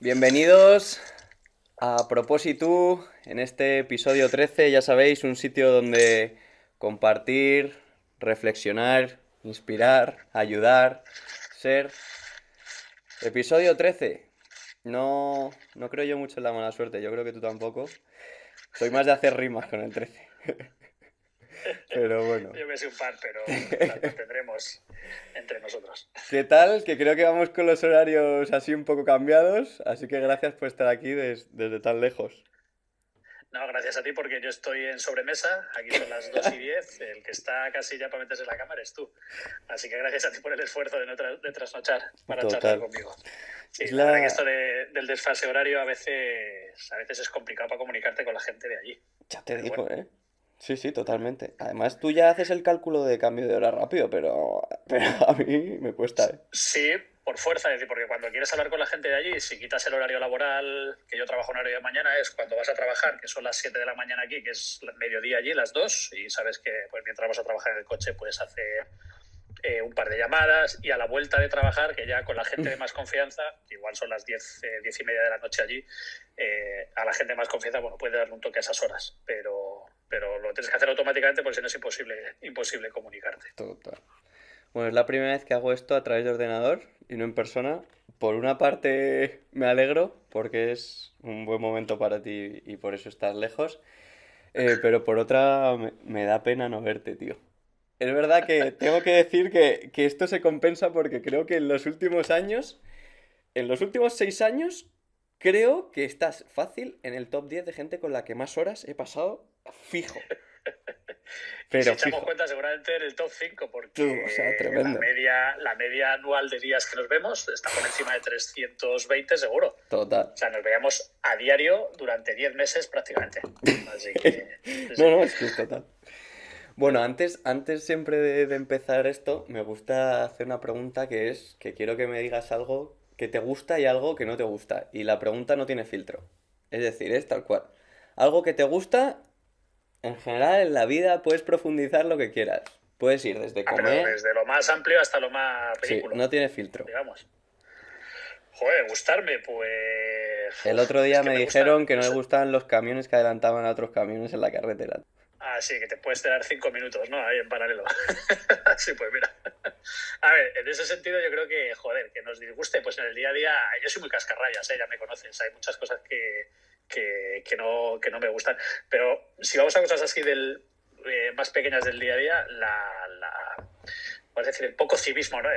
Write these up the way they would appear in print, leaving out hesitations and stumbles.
Bienvenidos a Propósito en este episodio 13, ya sabéis, un sitio donde compartir, reflexionar, inspirar, ayudar, ser. Episodio 13. No creo yo mucho en la mala suerte, yo creo que tú tampoco. Soy más de hacer rimas con el 13. Pero bueno. Yo me sé un par, pero las mantendremos entre nosotros. ¿Qué tal? Que creo que vamos con los horarios así un poco cambiados, así que gracias por estar aquí desde tan lejos. No, gracias a ti porque yo estoy en sobremesa, aquí son las 2:10, el que está casi ya para meterse en la cámara es tú. Así que gracias a ti por el esfuerzo de trasnochar para charlar Total. conmigo. Sí, Es la verdad que la... esto del desfase horario a veces es complicado para comunicarte con la gente de allí. Ya te Pero digo, bueno, ¿eh? Sí, sí, totalmente. Además, tú ya haces el cálculo de cambio de hora rápido, pero a mí me cuesta, ¿eh? sí, por fuerza, es decir, porque cuando quieres hablar con la gente de allí, si quitas el horario laboral, que yo trabajo en horario de mañana, es cuando vas a trabajar, que son las 7 de la mañana aquí, que es mediodía allí, las 2, y sabes que pues, mientras vas a trabajar en el coche puedes hacer un par de llamadas, y a la vuelta de trabajar, que ya con la gente de más confianza, igual son las 10:30 de la noche allí, a la gente de más confianza, bueno, puede darle un toque a esas horas, pero lo tienes que hacer automáticamente porque si no es imposible comunicarte. Total. Bueno, es la primera vez que hago esto a través de ordenador y no en persona. Por una parte me alegro porque es un buen momento para ti y por eso estás lejos. Pero por otra me da pena no verte, tío. Es verdad que tengo que decir que esto se compensa porque creo que en los últimos 6 años, creo que estás fácil en el top 10 de gente con la que más horas he pasado fijo. Y si Pero echamos fijo. cuenta, seguramente en el top 5 Tú, o sea, porque la tremendo. media, la media anual de días que nos vemos está por encima de 320 seguro. Total. O sea, nos veíamos a diario durante 10 meses prácticamente. Así que, sí, sí. No, no, es que es total. Bueno, antes siempre de empezar esto, me gusta hacer una pregunta que es que quiero que me digas algo que te gusta y algo que no te gusta. Y la pregunta no tiene filtro. Es decir, es tal cual. Algo que te gusta, en general, en la vida puedes profundizar lo que quieras. Puedes ir desde Ah, pero comer. desde lo más amplio hasta lo más Sí, ridículo, no tiene filtro. digamos. Joder, gustarme, pues... El Uf, otro es día que me me gusta, dijeron que no no le sé. gustaban los camiones que adelantaban a otros camiones en la carretera. Ah, sí, que te puedes tirar 5 minutos, ¿no? Ahí en paralelo. Sí, pues mira. A ver, en ese sentido yo creo que, joder, que nos disguste, pues en el día a día, yo soy muy cascarrayas, ya me conoces, hay muchas cosas que no me gustan. Pero si vamos a cosas así más pequeñas del día a día, puedes decir, el poco civismo, ¿no?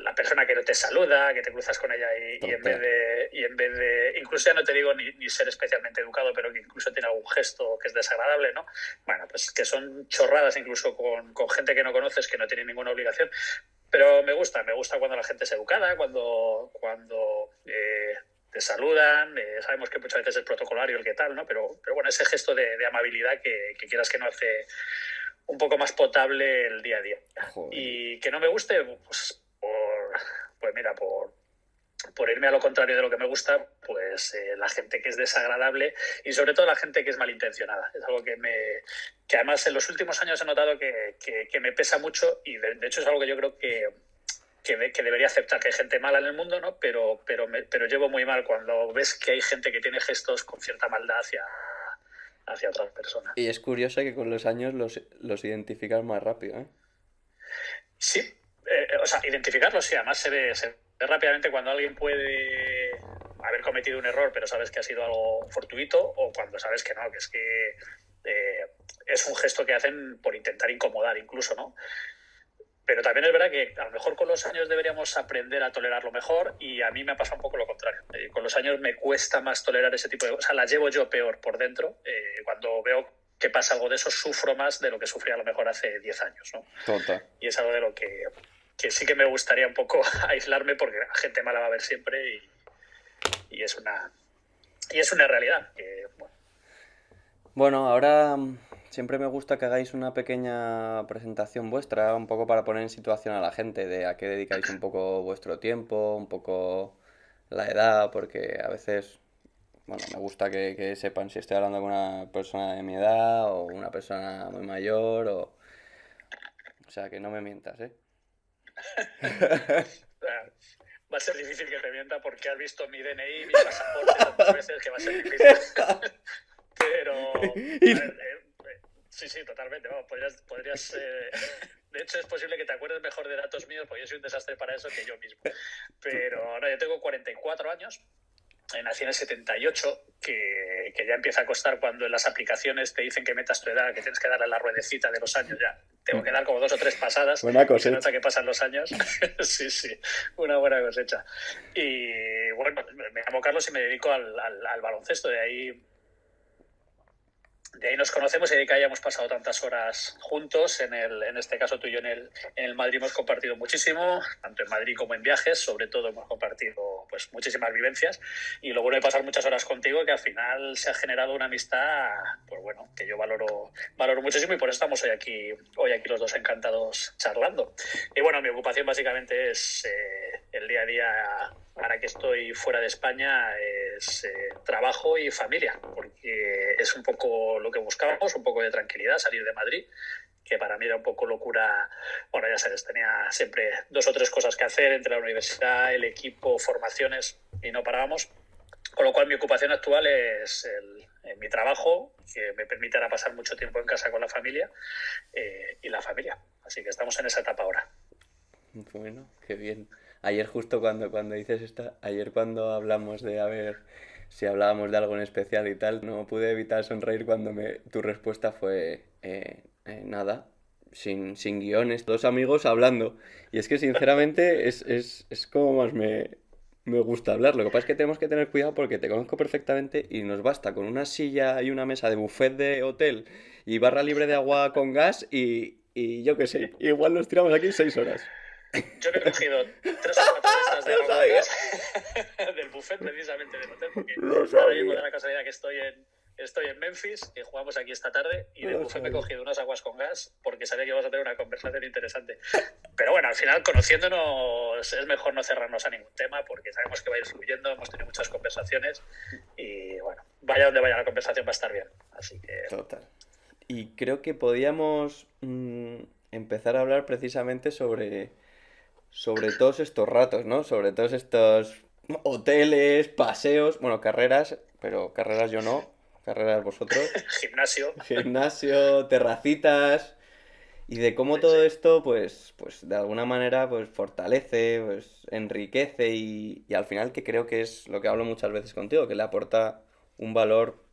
La persona que no te saluda, que te cruzas con ella y en vez Total. de, incluso ya no te digo ni ser especialmente educado, pero que incluso tiene algún gesto que es desagradable, ¿no? Bueno, pues que son chorradas incluso con gente que no conoces, que no tiene ninguna obligación. Pero me gusta cuando la gente es educada, cuando te saludan, sabemos que muchas veces es protocolario el que tal, ¿no? Pero bueno, ese gesto de amabilidad que quieras que no hace un poco más potable el día a día. Joder. Y que no me guste, pues mira, por irme a lo contrario de lo que me gusta, pues la gente que es desagradable y sobre todo la gente que es malintencionada. Es algo que además en los últimos años he notado que me pesa mucho y de hecho es algo que yo creo que debería aceptar, que hay gente mala en el mundo, ¿no? Pero llevo muy mal cuando ves que hay gente que tiene gestos con cierta maldad hacia otras personas. Y es curioso que con los años los identificas más rápido, ¿eh? Sí, o sea, identificarlo sí, además se ve rápidamente cuando alguien puede haber cometido un error, pero sabes que ha sido algo fortuito, o cuando sabes que no, que es que es un gesto que hacen por intentar incomodar incluso, ¿no? Pero también es verdad que a lo mejor con los años deberíamos aprender a tolerarlo mejor y a mí me ha pasado un poco lo contrario. Con los años me cuesta más tolerar ese tipo de cosas, o sea, las llevo yo peor por dentro. Cuando veo que pasa algo de eso, sufro más de lo que sufría a lo mejor hace 10 años, ¿no? Total. Y es algo de lo que sí que me gustaría un poco aislarme porque la gente mala va a haber siempre y es una realidad. Bueno. Bueno, ahora siempre me gusta que hagáis una pequeña presentación vuestra, un poco para poner en situación a la gente de a qué dedicáis un poco vuestro tiempo, un poco la edad, porque a veces, bueno, me gusta que sepan si estoy hablando con una persona de mi edad o una persona muy mayor, o sea, que no me mientas, ¿eh? va a ser difícil que te mienta porque has visto mi DNI, mi pasaporte tantas veces que va a ser difícil. Pero, a ver, sí, totalmente. Vamos, podrías de hecho, es posible que te acuerdes mejor de datos míos porque yo soy un desastre para eso que yo mismo. Pero no, yo tengo 44 años. Nací en el 78, que ya empieza a costar cuando en las aplicaciones te dicen que metas tu edad, que tienes que darle la ruedecita de los años ya. Tengo que dar como 2 o 3 pasadas. Buena y se cosecha. nota que pasan los años. Sí, una buena cosecha. Y bueno, me llamo Carlos y me dedico al baloncesto. De ahí nos conocemos y de que hayamos pasado tantas horas juntos. En este caso tú y yo en el Madrid hemos compartido muchísimo, tanto en Madrid como en viajes. Sobre todo hemos compartido pues muchísimas vivencias. Y lo bueno de pasar muchas horas contigo, que al final se ha generado una amistad, pues bueno, que yo valoro muchísimo, y por eso estamos hoy aquí los dos encantados charlando. Y bueno, mi ocupación básicamente es el día a día. Ahora que estoy fuera de España es trabajo y familia, porque es un poco lo que buscábamos, un poco de tranquilidad, salir de Madrid, que para mí era un poco locura. Bueno, ya sabes, tenía siempre 2 o 3 cosas que hacer entre la universidad, el equipo, formaciones, y no parábamos. Con lo cual mi ocupación actual es mi trabajo, que me permite ahora pasar mucho tiempo en casa con la familia y la familia. Así que estamos en esa etapa ahora. Bueno, qué bien. Ayer justo cuando dices esto, ayer cuando hablamos de a ver si hablábamos de algo en especial y tal, no pude evitar sonreír cuando tu respuesta fue nada, sin guiones, dos amigos hablando. Y es que sinceramente es como más me gusta hablar. Lo que pasa es que tenemos que tener cuidado porque te conozco perfectamente y nos basta con una silla y una mesa de buffet de hotel y barra libre de agua con gas y yo qué sé, igual nos tiramos aquí 6 horas. Yo me he cogido 3 o 4 de estas de Lo agua con sabía. gas del buffet, precisamente del hotel, porque Lo ahora mismo da sabía. la casualidad que estoy en Memphis, que jugamos aquí esta tarde, y del Lo buffet me he sabía. cogido unas aguas con gas porque sabía que íbamos a tener una conversación interesante. Pero bueno, al final, conociéndonos, es mejor no cerrarnos a ningún tema porque sabemos que va a ir fluyendo, hemos tenido muchas conversaciones y bueno, vaya donde vaya la conversación va a estar bien. Así que Total. Y creo que podíamos empezar a hablar precisamente sobre todos estos ratos, ¿no? Sobre todos estos hoteles, paseos, bueno, carreras, pero carreras yo no, carreras vosotros, gimnasio, gimnasio, terracitas, y de cómo sí, todo sí. esto, pues de alguna manera, pues fortalece, pues enriquece y al final que creo que es lo que hablo muchas veces contigo, que le aporta un valor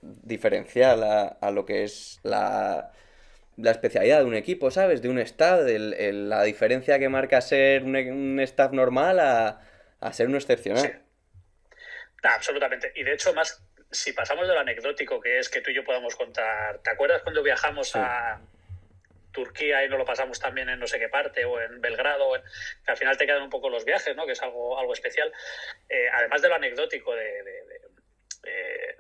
diferencial a lo que es la especialidad de un equipo, ¿sabes? De un staff, la diferencia que marca ser un staff normal a ser uno Sí. excepcional. Nah, absolutamente. Y de hecho, más si pasamos de lo anecdótico que es que tú y yo podamos contar, ¿te acuerdas cuando viajamos Sí, a Turquía y nos lo pasamos también en no sé qué parte, o en Belgrado, que al final te quedan un poco los viajes, ¿no? Que es algo especial. Además de lo anecdótico eh,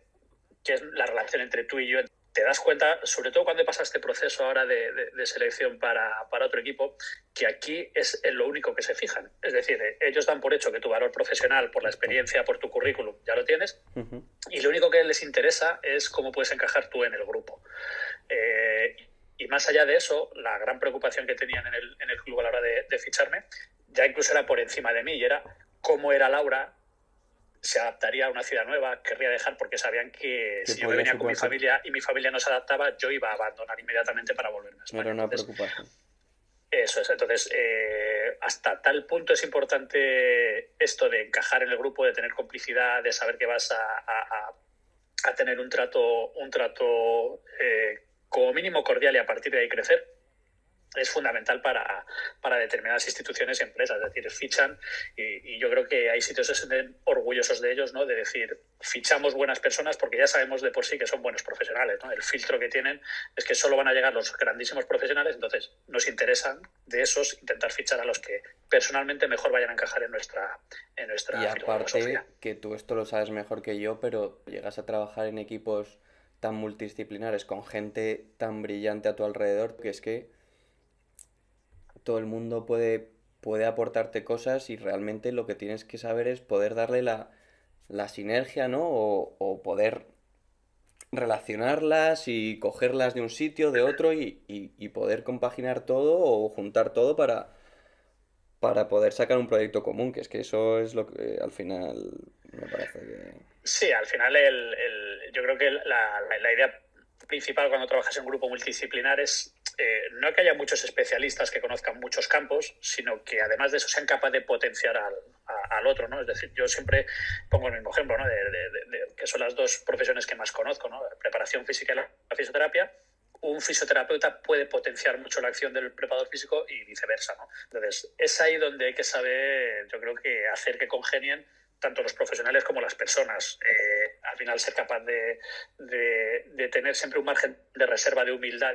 que es la relación entre tú y yo, te das cuenta, sobre todo cuando pasa este proceso ahora de selección para otro equipo, que aquí es en lo único que se fijan. Es decir, ellos dan por hecho que tu valor profesional, por la justo. experiencia, por tu currículum, ya lo tienes, Ujú. y lo único que les interesa es cómo puedes encajar tú en el grupo. Eh, y más allá de eso, la gran preocupación que tenían en el club a la hora de ficharme, ya incluso era por encima de mí, y era cómo era Laura, se adaptaría a una ciudad nueva, querría dejar, porque sabían que Que si yo me podía venía con mi suponer. familia y mi familia no se adaptaba, yo iba a abandonar inmediatamente para volverme a Era España. una Entonces, preocupación. eso es. Entonces, hasta tal punto es importante esto de encajar en el grupo, de tener complicidad, de saber que vas a tener un trato como mínimo cordial y a partir de ahí crecer. Es fundamental para determinadas instituciones y empresas. Es decir, fichan y yo creo que hay sitios que se sienten orgullosos de ellos, ¿no? De decir, fichamos buenas personas porque ya sabemos de por sí que son buenos profesionales, ¿no? El filtro que tienen es que solo van a llegar los grandísimos profesionales, entonces nos interesan de esos intentar fichar a los que personalmente mejor vayan a encajar en Y nuestra filosofía. aparte, que tú esto lo sabes mejor que yo, pero llegas a trabajar en equipos tan multidisciplinares, con gente tan brillante a tu alrededor, que es que todo el mundo puede aportarte cosas y realmente lo que tienes que saber es poder darle la sinergia, ¿no? O poder relacionarlas y cogerlas de un sitio, de otro y poder compaginar todo o juntar todo para poder sacar un proyecto común, que es que eso es lo que al final me parece que... Sí, al final yo creo que la idea principal cuando trabajas en un grupo multidisciplinar es no que haya muchos especialistas que conozcan muchos campos, sino que además de eso sean capaces de potenciar al otro, ¿no? Es decir, yo siempre pongo el mismo ejemplo, ¿no? Que son las dos profesiones que más conozco, ¿no? La preparación física y la fisioterapia. Un fisioterapeuta puede potenciar mucho la acción del preparador físico y viceversa, ¿no? Entonces, es ahí donde hay que saber, yo creo que hacer que congenien tanto los profesionales como las personas. Al final, ser capaz de tener siempre un margen de reserva, de humildad,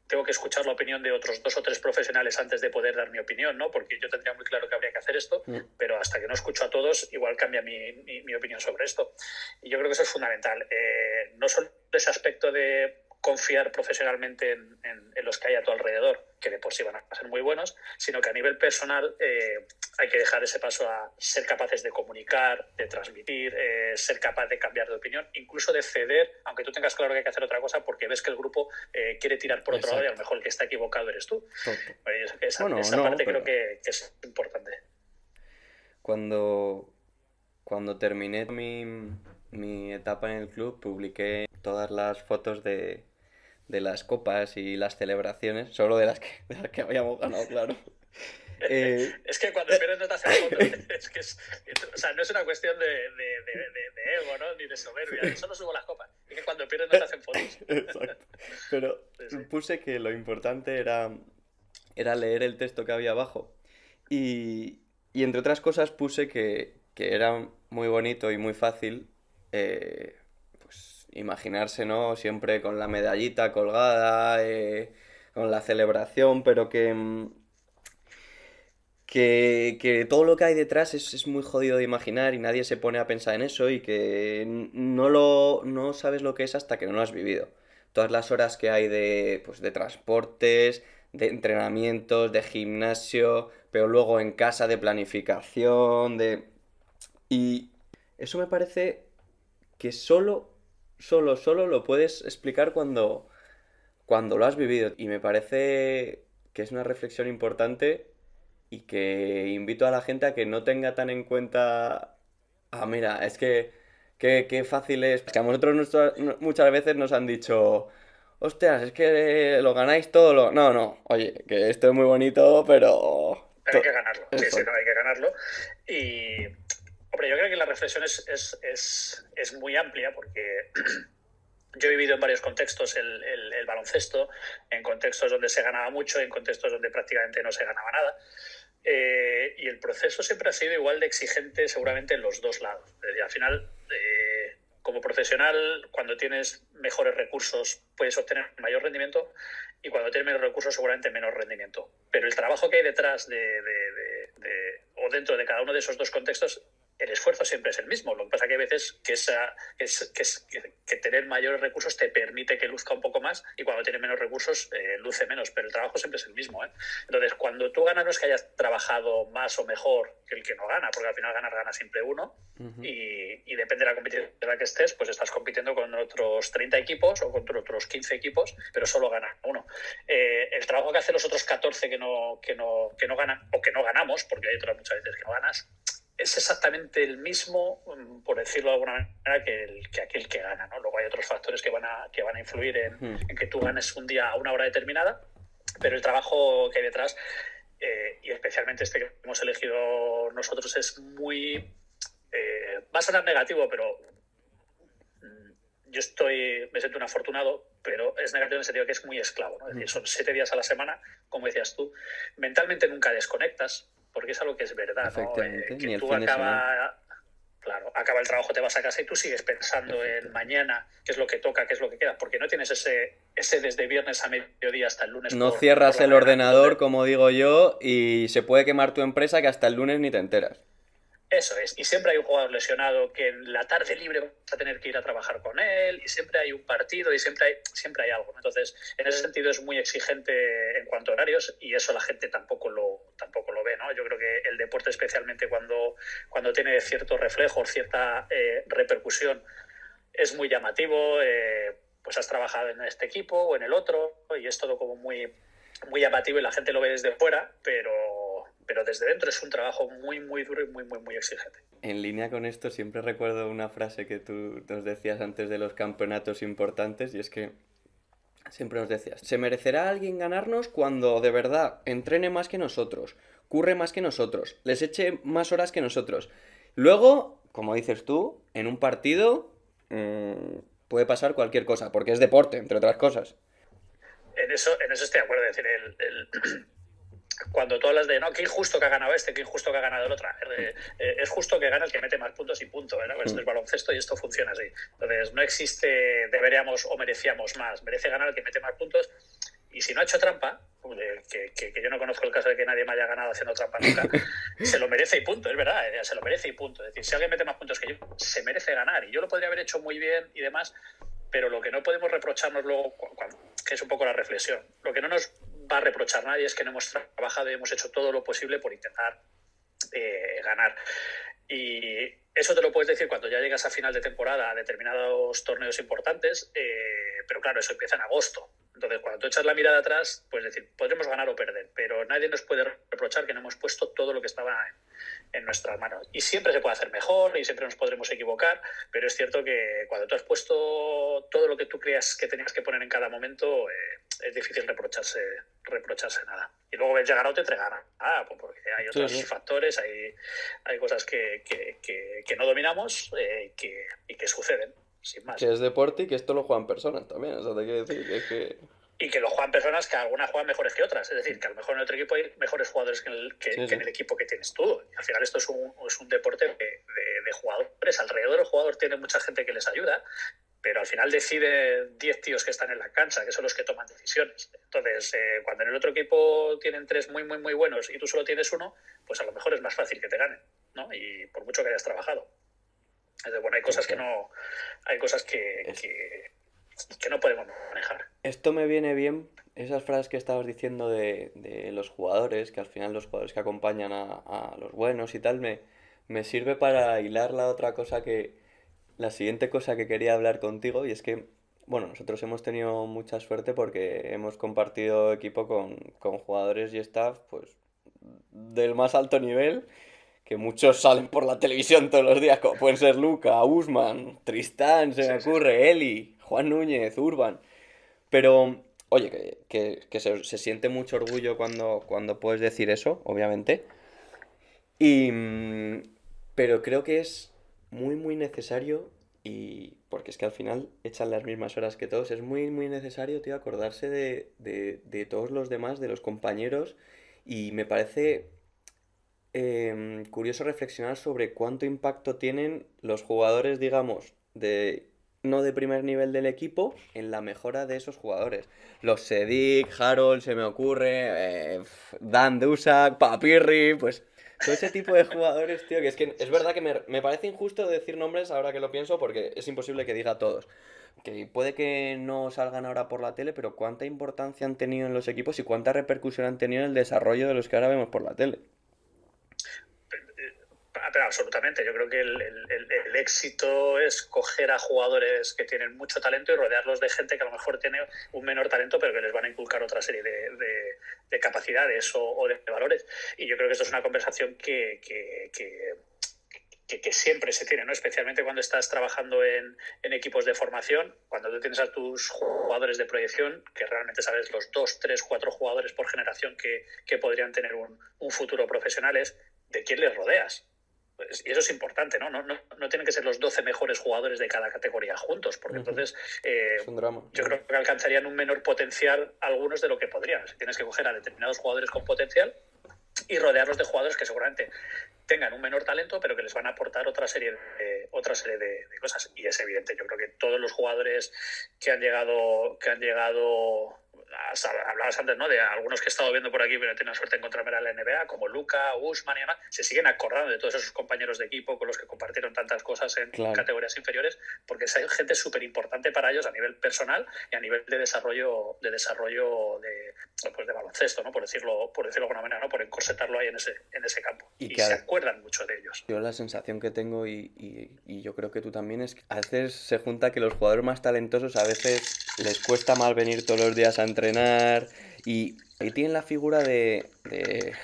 tengo que escuchar la opinión de otros 2 o 3 profesionales antes de poder dar mi opinión, ¿no? Porque yo tendría muy claro que habría que hacer esto, pero hasta que no escucho a todos, igual cambia mi opinión sobre esto. Y yo creo que eso es fundamental. No solo ese aspecto de confiar profesionalmente en los que hay a tu alrededor, que de por sí van a ser muy buenos, sino que a nivel personal hay que dejar ese paso a ser capaces de comunicar, de transmitir, ser capaz de cambiar de opinión, incluso de ceder, aunque tú tengas claro que hay que hacer otra cosa, porque ves que el grupo quiere tirar por otro lado y a lo mejor el que está equivocado eres tú. Bueno, esa parte creo que es importante. Cuando terminé mi etapa en el club, publiqué todas las fotos de las copas y las celebraciones, solo de las que habíamos ganado, claro. Es que cuando pierdes no te hacen fotos. O sea, no es una cuestión de ego, ¿no? Ni de soberbia. Solo subo las copas. Es que cuando pierdes no te hacen fotos. Exacto. Pero sí. Puse que lo importante era leer el texto que había abajo. Y entre otras cosas puse que era muy bonito y muy fácil pues imaginarse, ¿no? Siempre con la medallita colgada, con la celebración, pero que todo lo que hay detrás es muy jodido de imaginar y nadie se pone a pensar en eso y que no sabes lo que es hasta que no lo has vivido. Todas las horas que hay pues, de transportes, de entrenamientos, de gimnasio, pero luego en casa de planificación, Y eso me parece que solo lo puedes explicar cuando lo has vivido. Y me parece que es una reflexión importante y que invito a la gente a que no tenga tan en cuenta, mira, es que qué fácil es, que a nosotros muchas veces nos han dicho, hostias, es que lo ganáis todo, no, oye, que esto es muy bonito, pero... Pero hay que ganarlo, sí, no, hay que ganarlo. Y, hombre, yo creo que la reflexión es muy amplia porque... Yo he vivido en varios contextos el baloncesto, en contextos donde se ganaba mucho, en contextos donde prácticamente no se ganaba nada. Y el proceso siempre ha sido igual de exigente seguramente en los dos lados. Al final, como profesional, cuando tienes mejores recursos puedes obtener mayor rendimiento y cuando tienes menos recursos seguramente menos rendimiento. Pero el trabajo que hay detrás o dentro de cada uno de esos dos contextos, el esfuerzo siempre es el mismo. Lo que pasa que hay veces que tener mayores recursos te permite que luzca un poco más y cuando tienes menos recursos luce menos, pero el trabajo siempre es el mismo. Entonces, cuando tú ganas no es que hayas trabajado más o mejor que el que no gana, porque al final gana siempre uno. Uh-huh. Y depende de la competición en la que estés, pues estás compitiendo con otros 30 equipos o con otros 15 equipos, pero solo gana uno. El trabajo que hacen los otros 14 que no ganan o que no ganamos, porque hay otras muchas veces que no ganas, es exactamente el mismo, por decirlo de alguna manera, que aquel que gana, ¿no? Luego hay otros factores que van a influir en que tú ganes un día a una hora determinada, pero el trabajo que hay detrás, y especialmente este que hemos elegido nosotros, es muy... va a sonar negativo, pero yo me siento un afortunado, pero es negativo en el sentido que es muy esclavo, ¿no? Es decir, son 7 días a la semana, como decías tú. Mentalmente nunca desconectas, porque es algo que es verdad, ¿no? Que tú acaba el trabajo, te vas a casa y tú sigues pensando en mañana, qué es lo que toca, qué es lo que queda, porque no tienes ese desde viernes a mediodía hasta el lunes. No cierras el ordenador, como digo yo, y se puede quemar tu empresa que hasta el lunes ni te enteras. Eso es, y siempre hay un jugador lesionado que en la tarde libre vas a tener que ir a trabajar con él, y siempre hay un partido y siempre hay algo, ¿no? Entonces, en ese sentido es muy exigente en cuanto a horarios y eso la gente tampoco lo ve, ¿no? Yo creo que el deporte, especialmente cuando tiene ciertos reflejos, cierta repercusión, es muy llamativo. Pues has trabajado en este equipo o en el otro y es todo como muy, muy llamativo y la gente lo ve desde fuera, pero pero desde dentro es un trabajo muy, muy duro y muy, muy, muy exigente. En línea con esto, siempre recuerdo una frase que tú nos decías antes de los campeonatos importantes, y es que siempre nos decías, se merecerá alguien ganarnos cuando de verdad entrene más que nosotros, curre más que nosotros, les eche más horas que nosotros. Luego, como dices tú, en un partido puede pasar cualquier cosa, porque es deporte, entre otras cosas. En eso estoy de acuerdo. Es decir, cuando tú hablas de, no, qué injusto que ha ganado este, qué injusto que ha ganado el otro, es justo que gana el que mete más puntos y punto. ¿No? Esto es baloncesto y esto funciona así. Entonces, no existe deberíamos o merecíamos más. Merece ganar el que mete más puntos. Y si no ha hecho trampa, que yo no conozco el caso de que nadie me haya ganado haciendo trampa nunca, se lo merece y punto, es verdad, se lo merece y punto. Es decir, si alguien mete más puntos que yo, se merece ganar. Y yo lo podría haber hecho muy bien y demás, pero lo que no podemos reprocharnos luego, que es un poco la reflexión, lo que no nos va a reprochar nadie es que no hemos trabajado y hemos hecho todo lo posible por intentar ganar. Y eso te lo puedes decir cuando ya llegas a final de temporada a determinados torneos importantes, pero claro, eso empieza en agosto. Entonces, cuando tú echas la mirada atrás, puedes decir, podremos ganar o perder, pero nadie nos puede reprochar que no hemos puesto todo lo que estaba en nuestras manos. Y siempre se puede hacer mejor y siempre nos podremos equivocar, pero es cierto que cuando tú has puesto todo lo que tú creas que tenías que poner en cada momento, es difícil reprocharse nada. Y luego ves llegar a otro y te gana. Pues porque hay otros factores, hay cosas que no dominamos y que suceden, sin más. Que es deporte y que esto lo juegan personas también, o sea, te quiero decir que es que... Y que lo juegan personas que algunas juegan mejores que otras. Es decir, que a lo mejor en otro equipo hay mejores jugadores que en el equipo que tienes tú. Y al final esto es un deporte de jugadores. Alrededor del jugador tiene mucha gente que les ayuda, pero al final decide 10 tíos que están en la cancha, que son los que toman decisiones. Entonces, cuando en el otro equipo tienen 3 muy, muy, muy buenos y tú solo tienes uno, pues a lo mejor es más fácil que te ganen, ¿no? Y por mucho que hayas trabajado. Entonces, bueno, hay cosas que no... Hay cosas que no podemos manejar. Esto me viene bien, esas frases que estabas diciendo de los jugadores, que al final los jugadores que acompañan a los buenos y tal, me sirve para hilar la siguiente cosa que quería hablar contigo, y es que, bueno, nosotros hemos tenido mucha suerte porque hemos compartido equipo con jugadores y staff, pues, del más alto nivel, que muchos salen por la televisión todos los días, como pueden ser Luca, Usman, Tristán, se me ocurre, Eli, Juan Núñez, Urban. Pero, oye, que se siente mucho orgullo cuando puedes decir eso, obviamente. Y, pero creo que es muy, muy necesario, y porque es que al final echan las mismas horas que todos, es muy, muy necesario, tío, acordarse de todos los demás, de los compañeros, y me parece curioso reflexionar sobre cuánto impacto tienen los jugadores, digamos, no de primer nivel del equipo, en la mejora de esos jugadores. Los Sedic, Harold, se me ocurre, Dan Dusak, Papirri, pues todo ese tipo de jugadores, tío, que es verdad que me parece injusto decir nombres ahora que lo pienso, porque es imposible que diga todos. Que puede que no salgan ahora por la tele, pero cuánta importancia han tenido en los equipos y cuánta repercusión han tenido en el desarrollo de los que ahora vemos por la tele. Pero absolutamente, yo creo que el éxito es coger a jugadores que tienen mucho talento y rodearlos de gente que a lo mejor tiene un menor talento, pero que les van a inculcar otra serie de capacidades o de valores. Y yo creo que esto es una conversación que siempre se tiene, ¿no? Especialmente cuando estás trabajando en equipos de formación, cuando tú tienes a tus jugadores de proyección, que realmente sabes los 2, 3, 4 jugadores por generación que podrían tener un futuro profesional, es de quién les rodeas. Y eso es importante, ¿no? No tienen que ser los 12 mejores jugadores de cada categoría juntos, porque entonces es un drama. Yo creo que alcanzarían un menor potencial algunos de lo que podrían. Si tienes que coger a determinados jugadores con potencial y rodearlos de jugadores que seguramente tengan un menor talento, pero que les van a aportar otra serie de cosas. Y es evidente, yo creo que todos los jugadores que han llegado hablabas antes, ¿no? De algunos que he estado viendo por aquí, pero he tenido suerte de encontrarme en la NBA, como Luca, Usman y demás, se siguen acordando de todos esos compañeros de equipo con los que compartieron tantas cosas en categorías inferiores, porque es gente súper importante para ellos a nivel personal y a nivel de desarrollo de baloncesto, ¿no? Por decirlo de alguna manera, ¿no? Por encorsetarlo ahí en ese campo. Y se acuerdan mucho de ellos. Yo la sensación que tengo, y yo creo que tú también, es que a veces se junta que los jugadores más talentosos a veces les cuesta más venir todos los días a entrenar Y ahí tienen la figura de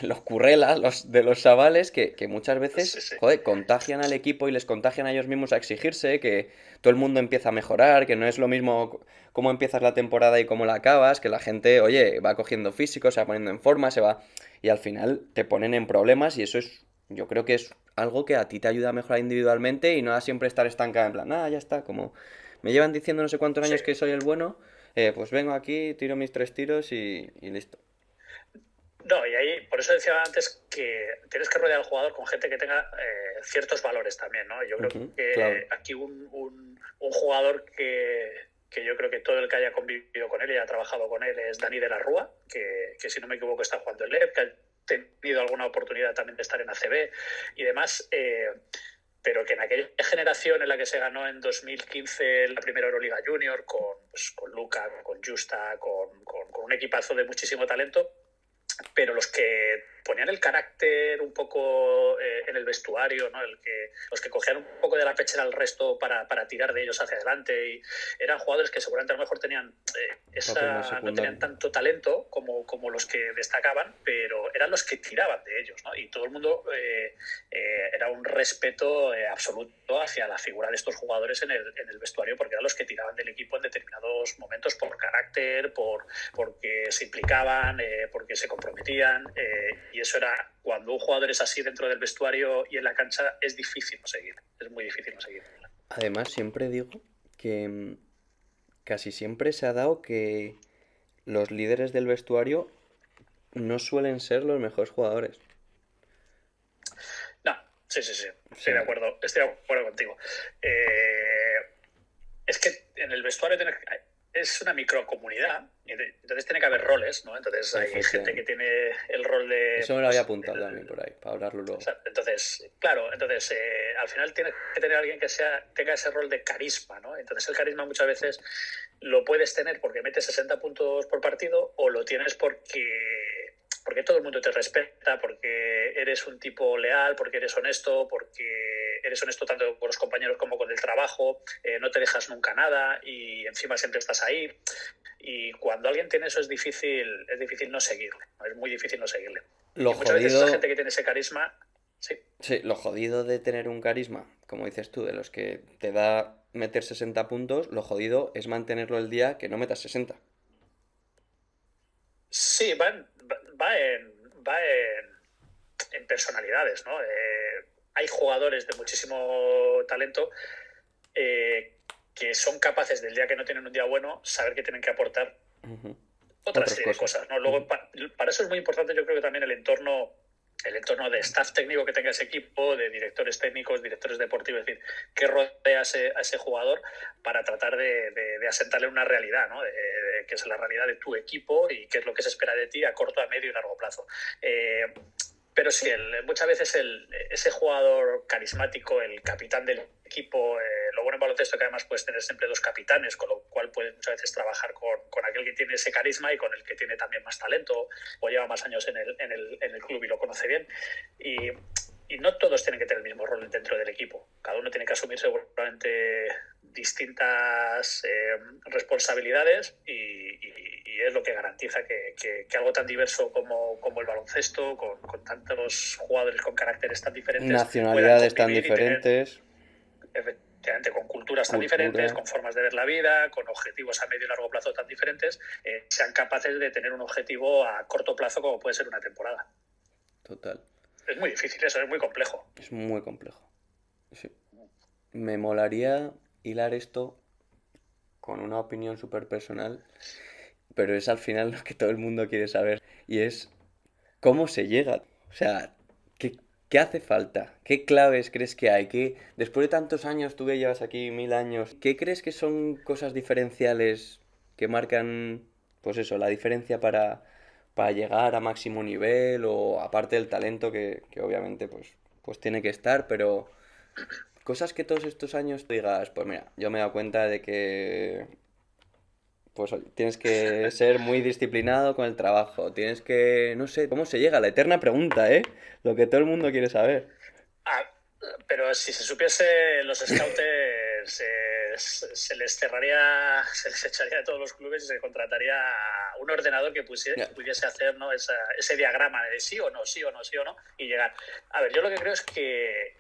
los currelas, de los chavales, que muchas Sí, veces, sí. joder, contagian al equipo y les contagian a ellos mismos a exigirse, que todo el mundo empieza a mejorar, que no es lo mismo cómo empiezas la temporada y cómo la acabas, que la gente, oye, va cogiendo físico, se va poniendo en forma, se va... Y al final te ponen en problemas y eso es, yo creo que es algo que a ti te ayuda a mejorar individualmente y no a siempre estar estancada en plan, ya está, como me llevan diciendo no sé cuántos Sí. años que soy el bueno, pues vengo aquí, tiro mis 3 tiros y listo. No, y ahí, por eso decía antes que tienes que rodear al jugador con gente que tenga ciertos valores también, ¿no? Yo creo Ujú, clave. que aquí un jugador que yo creo que todo el que haya convivido con él y haya trabajado con él es Dani de la Rúa, que si no me equivoco está jugando en LEP, que ha tenido alguna oportunidad también de estar en ACB y demás, pero que en aquella generación en la que se ganó en 2015 la primera Euroliga Junior con Luka, con Justa, con un equipazo de muchísimo talento, pero los que ponían el carácter un poco en el vestuario, ¿no? Los que cogían un poco de la pechera al resto para tirar de ellos hacia adelante, y eran jugadores que seguramente a lo mejor tenían Papel más no secundario. tenían tanto talento como los que destacaban, pero eran los que tiraban de ellos, ¿no? Y todo el mundo era un respeto absoluto hacia la figura de estos jugadores en el vestuario, porque eran los que tiraban del equipo en determinados momentos por carácter, porque se implicaban, porque se comprometían, y eso era, cuando un jugador es así dentro del vestuario y en la cancha, es difícil no seguir, es muy difícil no seguir. Además, siempre digo que casi siempre se ha dado que los líderes del vestuario no suelen ser los mejores jugadores. No, sí, sí, sí, O sea, estoy de acuerdo contigo. Es que en el vestuario es una microcomunidad, entonces tiene que haber roles, ¿no? Entonces hay gente que efectivamente. tiene el rol de, Eso me lo había pues, apuntado también por ahí, para hablarlo o luego. sea, entonces, claro, entonces al final tienes que tener a alguien que tenga ese rol de carisma, ¿no? Entonces el carisma muchas veces lo puedes tener porque metes 60 puntos por partido, o lo tienes porque todo el mundo te respeta, porque eres un tipo leal, porque eres honesto tanto con los compañeros como con el trabajo, no te dejas nunca nada y encima siempre estás ahí. Y cuando alguien tiene eso es difícil no seguirle, ¿no? Es muy difícil no seguirle. Lo Y muchas veces esa jodido, gente que tiene ese carisma, sí, sí, lo jodido de tener un carisma, como dices tú, de los que te da meter 60 puntos, lo jodido es mantenerlo el día que no metas 60. sí, va en personalidades, ¿no? Hay jugadores de muchísimo talento que son capaces del día que no tienen un día bueno, saber que tienen que aportar Ujú. otra Otras serie de cosas. cosas, ¿no? Ujú. Luego, para eso es muy importante, yo creo que también el entorno de staff técnico que tenga ese equipo, de directores técnicos, directores deportivos, es decir, que rodea a ese jugador para tratar de asentarle una realidad, ¿no? Que es la realidad de tu equipo y qué es lo que se espera de ti a corto, a medio y largo plazo. Pero sí, muchas veces ese jugador carismático, el capitán del equipo, lo bueno en baloncesto que además puedes tener siempre dos capitanes, con lo cual puedes muchas veces trabajar con aquel que tiene ese carisma y con el que tiene también más talento o lleva más años en el club y lo conoce bien. Y no todos tienen que tener el mismo rol dentro del equipo. Cada uno tiene que asumir seguramente distintas responsabilidades y es lo que garantiza que algo tan diverso como el baloncesto, con tantos jugadores con caracteres tan diferentes, puedan Nacionalidades tan convivir y tener, diferentes, efectivamente, con culturas tan diferentes, cultura, con formas de ver la vida, con objetivos a medio y largo plazo tan diferentes, sean capaces de tener un objetivo a corto plazo como puede ser una temporada. total. Es muy difícil eso, es muy complejo. Es muy complejo. Sí. Me molaría hilar esto con una opinión súper personal, pero es al final lo que todo el mundo quiere saber. Y es cómo se llega. O sea, ¿qué hace falta? ¿Qué claves crees que hay? Después de tantos años, tú que llevas aquí 1000 años, ¿qué crees que son cosas diferenciales que marcan, pues eso, la diferencia para llegar a máximo nivel o aparte del talento que obviamente pues tiene que estar, pero cosas que todos estos años tú digas, pues mira, yo me he dado cuenta de que pues oye, tienes que ser muy disciplinado con el trabajo, tienes que, no sé, ¿cómo se llega? La eterna pregunta, ¿eh? Lo que todo el mundo quiere saber. Ah, pero si se supiese, los scouters se les cerraría, se les echaría de todos los clubes y se contrataría un ordenador que pudiese hacer, ¿no? ese diagrama de sí o no, sí o no, sí o no, y llegar. A ver, yo lo que creo es que,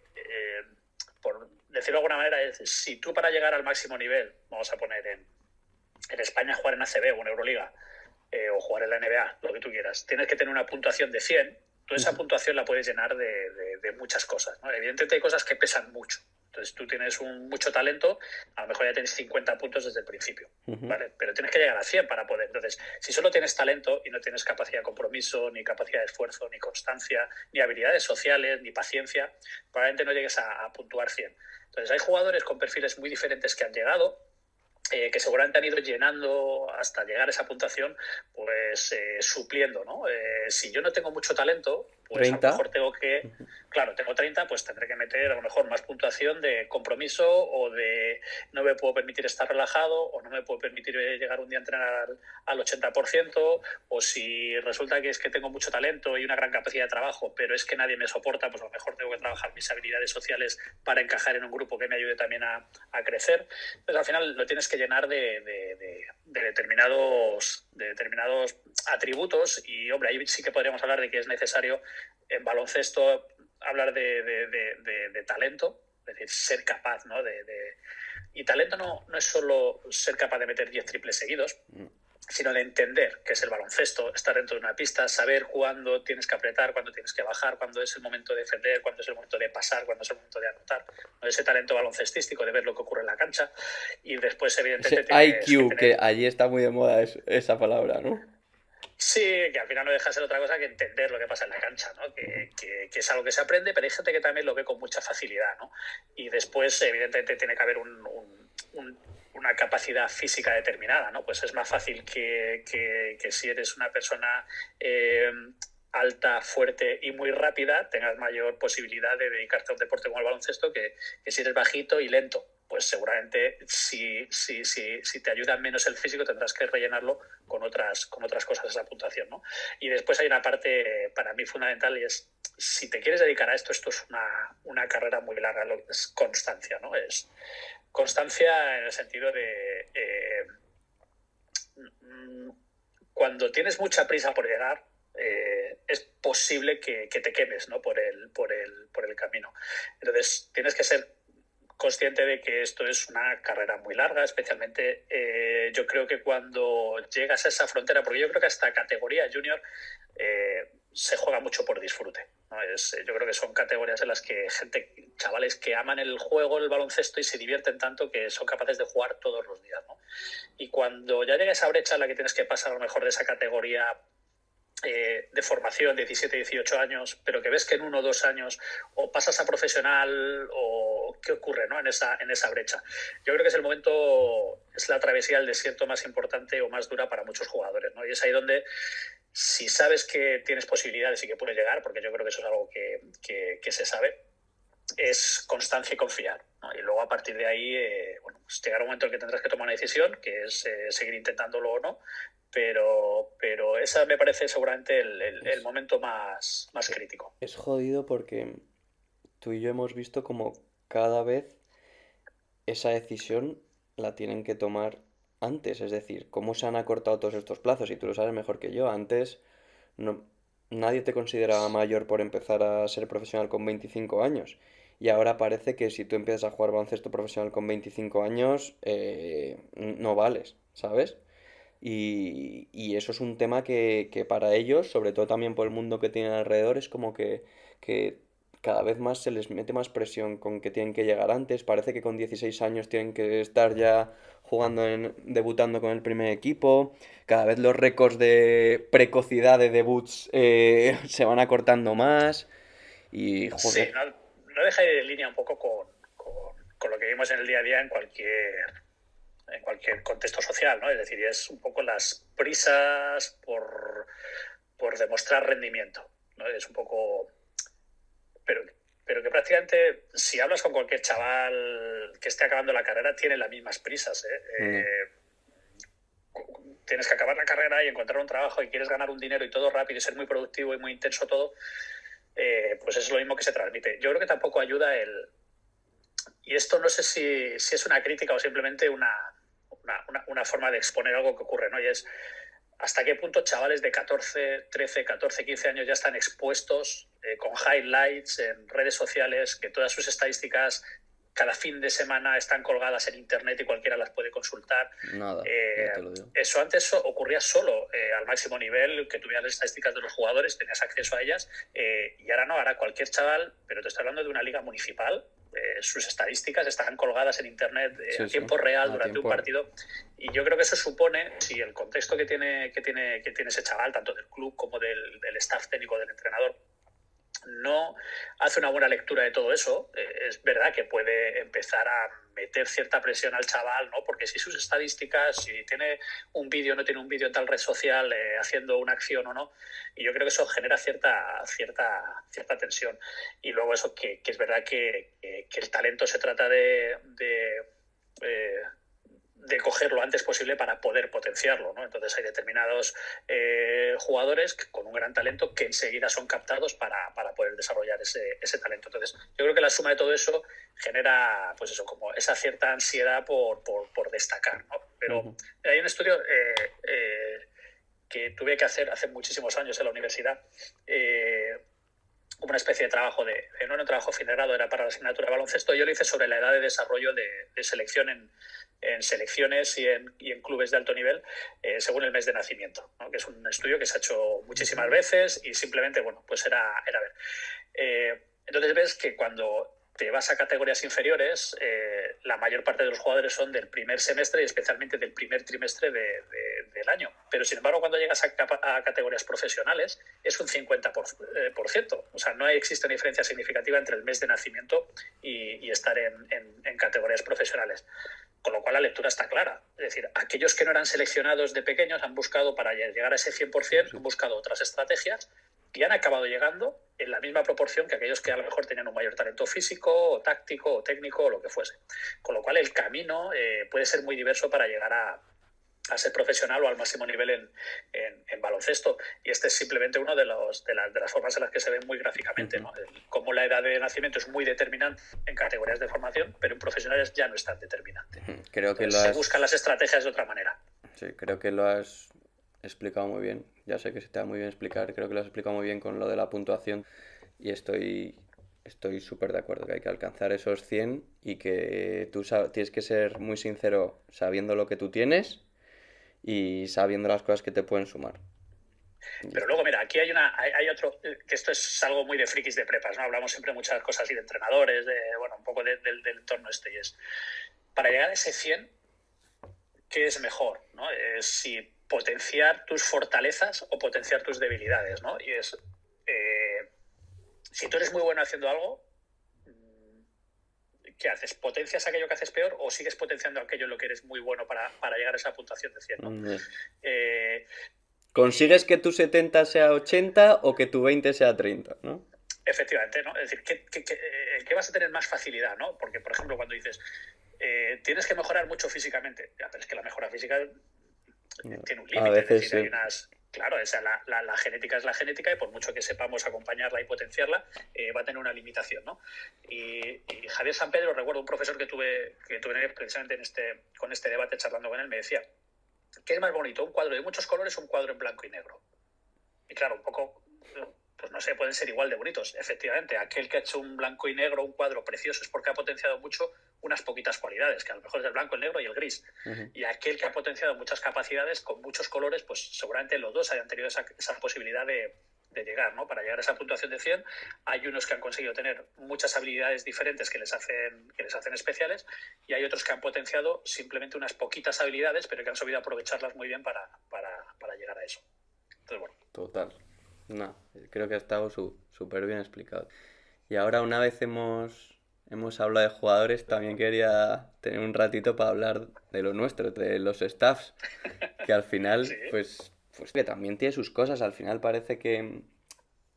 por decirlo de alguna manera, es si tú para llegar al máximo nivel, vamos a poner en España jugar en ACB o en Euroliga, o jugar en la NBA, lo que tú quieras, tienes que tener una puntuación de 100, tú esa puntuación la puedes llenar de muchas cosas, ¿no? Evidentemente hay cosas que pesan mucho. Entonces tú tienes mucho talento, a lo mejor ya tienes 50 puntos desde el principio, ¿vale? Pero tienes que llegar a 100 para poder. Entonces, si solo tienes talento y no tienes capacidad de compromiso, ni capacidad de esfuerzo, ni constancia, ni habilidades sociales, ni paciencia, probablemente no llegues a puntuar 100. Entonces hay jugadores con perfiles muy diferentes que han llegado, que seguramente han ido llenando hasta llegar a esa puntuación, pues supliendo, ¿no? Si yo no tengo mucho talento, pues 30. A lo mejor tengo que, claro, tengo 30, pues tendré que meter a lo mejor más puntuación de compromiso o de no me puedo permitir estar relajado o no me puedo permitir llegar un día a entrenar al 80%, o si resulta que es que tengo mucho talento y una gran capacidad de trabajo, pero es que nadie me soporta, pues a lo mejor tengo que trabajar mis habilidades sociales para encajar en un grupo que me ayude también a crecer. Entonces al final lo tienes que llenar de determinados atributos y, hombre, ahí sí que podríamos hablar de que es necesario en baloncesto hablar de talento, es decir, ser capaz, ¿no? Y talento no es solo ser capaz de meter 10 triples seguidos, sino de entender qué es el baloncesto, estar dentro de una pista, saber cuándo tienes que apretar, cuándo tienes que bajar, cuándo es el momento de defender, cuándo es el momento de pasar, cuándo es el momento de anotar, ¿no? Ese talento baloncestístico de ver lo que ocurre en la cancha. Y después, evidentemente, Ese tienes que IQ, tener... que allí está muy de moda esa palabra, ¿no? Sí, que al final no deja de ser otra cosa que entender lo que pasa en la cancha, ¿no? Que es algo que se aprende, pero hay gente que también lo ve con mucha facilidad, ¿no? Y después, evidentemente, tiene que haber una capacidad física determinada, ¿no? Pues es más fácil que si eres una persona alta, fuerte y muy rápida, tengas mayor posibilidad de dedicarte a un deporte como el baloncesto que si eres bajito y lento. Pues seguramente si te ayuda menos el físico tendrás que rellenarlo con otras cosas esa puntuación, ¿no? Y después hay una parte para mí fundamental y es, si te quieres dedicar a esto es una carrera muy larga, lo que es constancia, ¿no? Es constancia en el sentido de cuando tienes mucha prisa por llegar, es posible que te quemes, ¿no? por el camino. Entonces tienes que ser consciente de que esto es una carrera muy larga, especialmente yo creo que cuando llegas a esa frontera, porque yo creo que hasta categoría junior se juega mucho por disfrute, ¿no? Yo creo que son categorías en las que chavales que aman el juego, el baloncesto y se divierten tanto que son capaces de jugar todos los días, ¿no? Y cuando ya llega esa brecha en la que tienes que pasar a lo mejor de esa categoría de formación, 17, 18 años, pero que ves que en 1 o 2 años o pasas a profesional o qué ocurre, ¿no? en esa brecha. Yo creo que es el momento, es la travesía del desierto más importante o más dura para muchos jugadores, ¿no? Y es ahí donde, si sabes que tienes posibilidades y que puedes llegar, porque yo creo que eso es algo que se sabe, es constancia y confiar, ¿no? Y luego a partir de ahí, bueno, pues llegará un momento en que tendrás que tomar una decisión, que es seguir intentándolo o no, pero esa me parece seguramente el momento más crítico. Es jodido porque tú y yo hemos visto como cada vez esa decisión la tienen que tomar antes, es decir, cómo se han acortado todos estos plazos, y tú lo sabes mejor que yo. Antes no, nadie te consideraba mayor por empezar a ser profesional con 25 años. Y ahora parece que si tú empiezas a jugar baloncesto profesional con 25 años, no vales, ¿sabes? Y eso es un tema que para ellos, sobre todo también por el mundo que tienen alrededor, es como que cada vez más se les mete más presión con que tienen que llegar antes. Parece que con 16 años tienen que estar ya debutando con el primer equipo. Cada vez los récords de precocidad de debuts se van acortando más. Y Sí, joder, no deja de ir en línea un poco con lo que vimos en el día a día en cualquier contexto social, ¿no? Es decir, es un poco las prisas por demostrar rendimiento, ¿no? Es un poco... Pero que prácticamente, si hablas con cualquier chaval que esté acabando la carrera, tiene las mismas prisas, tienes que acabar la carrera y encontrar un trabajo y quieres ganar un dinero y todo rápido y ser muy productivo y muy intenso todo, pues es lo mismo que se transmite. Yo creo que tampoco ayuda Y esto no sé si es una crítica o simplemente una forma de exponer algo que ocurre, ¿no? Y es hasta qué punto chavales de 13, 14, 15 años ya están expuestos con highlights en redes sociales, que todas sus estadísticas cada fin de semana están colgadas en internet y cualquiera las puede consultar. Nada, ya te lo digo. Eso antes ocurría solo al máximo nivel, que tuvieras las estadísticas de los jugadores, tenías acceso a ellas, y ahora no, ahora cualquier chaval, pero te estoy hablando de una liga municipal, sus estadísticas están colgadas en internet Sí, a sí, tiempo real a durante tiempo. un partido, y yo creo que eso supone, si el contexto que tiene ese chaval, tanto del club como del staff técnico del entrenador, no hace una buena lectura de todo eso, es verdad que puede empezar a meter cierta presión al chaval, ¿no? Porque si sus estadísticas, si tiene un vídeo o no tiene un vídeo en tal red social haciendo una acción o no, y yo creo que eso genera cierta tensión. Y luego eso que es verdad que el talento se trata de coger lo antes posible para poder potenciarlo, ¿no? Entonces hay determinados jugadores con un gran talento que enseguida son captados para poder desarrollar ese talento. Entonces yo creo que la suma de todo eso genera, pues eso, como esa cierta ansiedad por destacar, ¿no? Pero hay un estudio que tuve que hacer hace muchísimos años en la universidad, como una especie de trabajo no era un trabajo fin de grado, era para la asignatura de baloncesto. Yo lo hice sobre la edad de desarrollo de selección en selecciones y en clubes de alto nivel según el mes de nacimiento, ¿no? Que es un estudio que se ha hecho muchísimas veces y simplemente, bueno, pues era ver. Entonces ves que cuando te vas a categorías inferiores, la mayor parte de los jugadores son del primer semestre y especialmente del primer trimestre del año. Pero sin embargo, cuando llegas a categorías profesionales, es un 50%. O sea, no existe una diferencia significativa entre el mes de nacimiento y estar en categorías profesionales. Con lo cual la lectura está clara. Es decir, aquellos que no eran seleccionados de pequeños han buscado, para llegar a ese 100%, han buscado otras estrategias y han acabado llegando en la misma proporción que aquellos que a lo mejor tenían un mayor talento físico, o táctico, o técnico, o lo que fuese. Con lo cual el camino puede ser muy diverso para llegar a ser profesional o al máximo nivel en baloncesto. Y este es simplemente una de las formas en las que se ve muy gráficamente, ¿no? Cómo la edad de nacimiento es muy determinante en categorías de formación, pero en profesionales ya no es tan determinante. Creo que Entonces, se buscan las estrategias de otra manera. Sí, creo que lo has explicado muy bien. Ya sé que se te da muy bien explicar. Creo que lo has explicado muy bien con lo de la puntuación. Y estoy súper de acuerdo que hay que alcanzar esos 100 y que tú tienes que ser muy sincero sabiendo lo que tú tienes y sabiendo las cosas que te pueden sumar. Pero luego, mira, aquí hay otro, que esto es algo muy de frikis de prepas, ¿no? Hablamos siempre muchas cosas así de entrenadores, bueno, un poco del entorno este. Y es, para llegar a ese 100, ¿qué es mejor? ¿No? Es si potenciar tus fortalezas o potenciar tus debilidades, ¿no? Y es, si tú eres muy bueno haciendo algo, ¿qué haces? ¿Potencias aquello que haces peor o sigues potenciando aquello en lo que eres muy bueno para llegar a esa puntuación de 100, ¿no? ¿Consigues que tu 70 sea 80 o que tu 20 sea 30, ¿no? Efectivamente, ¿no? Es decir, ¿qué vas a tener más facilidad, ¿no? Porque, por ejemplo, cuando dices, tienes que mejorar mucho físicamente, ya, pero es que la mejora física tiene un límite. A veces es decir, sí. hay unas... Claro, la genética es la genética y por mucho que sepamos acompañarla y potenciarla, va a tener una limitación, ¿no? Y Javier San Pedro, recuerdo un profesor que tuve precisamente con este debate charlando con él, me decía, ¿qué es más bonito, un cuadro de muchos colores o un cuadro en blanco y negro? Y claro, un poco, pues no sé, pueden ser igual de bonitos. Efectivamente, aquel que ha hecho un blanco y negro, un cuadro precioso, es porque ha potenciado mucho unas poquitas cualidades, que a lo mejor es el blanco, el negro y el gris. Y aquel que ha potenciado muchas capacidades con muchos colores, pues seguramente los dos hayan tenido esa posibilidad de llegar, ¿no? Para llegar a esa puntuación de 100, hay unos que han conseguido tener muchas habilidades diferentes que les hacen especiales, y hay otros que han potenciado simplemente unas poquitas habilidades, pero que han sabido aprovecharlas muy bien para llegar a eso. Entonces, bueno. Total. No, creo que ha estado súper bien explicado. Y ahora, una vez hemos hablado de jugadores, también quería tener un ratito para hablar de lo nuestro, de los staffs, que al final, Sí. pues que también tiene sus cosas. Al final parece que...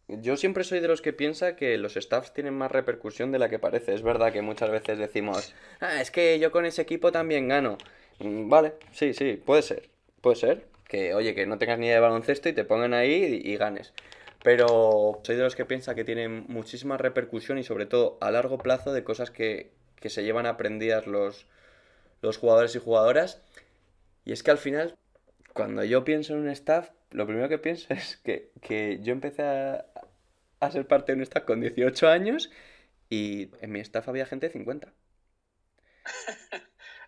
Yo siempre soy de los que piensa que los staffs tienen más repercusión de la que parece. Es verdad que muchas veces decimos, es que yo con ese equipo también gano. Vale, sí, puede ser. Puede ser que, oye, que no tengas ni idea de baloncesto y te pongan ahí y ganes. Pero soy de los que piensa que tienen muchísima repercusión y sobre todo a largo plazo de cosas que que se llevan aprendidas los jugadores y jugadoras. Y es que al final, cuando yo pienso en un staff, lo primero que pienso es que yo empecé a ser parte de un staff con 18 años y en mi staff había gente de 50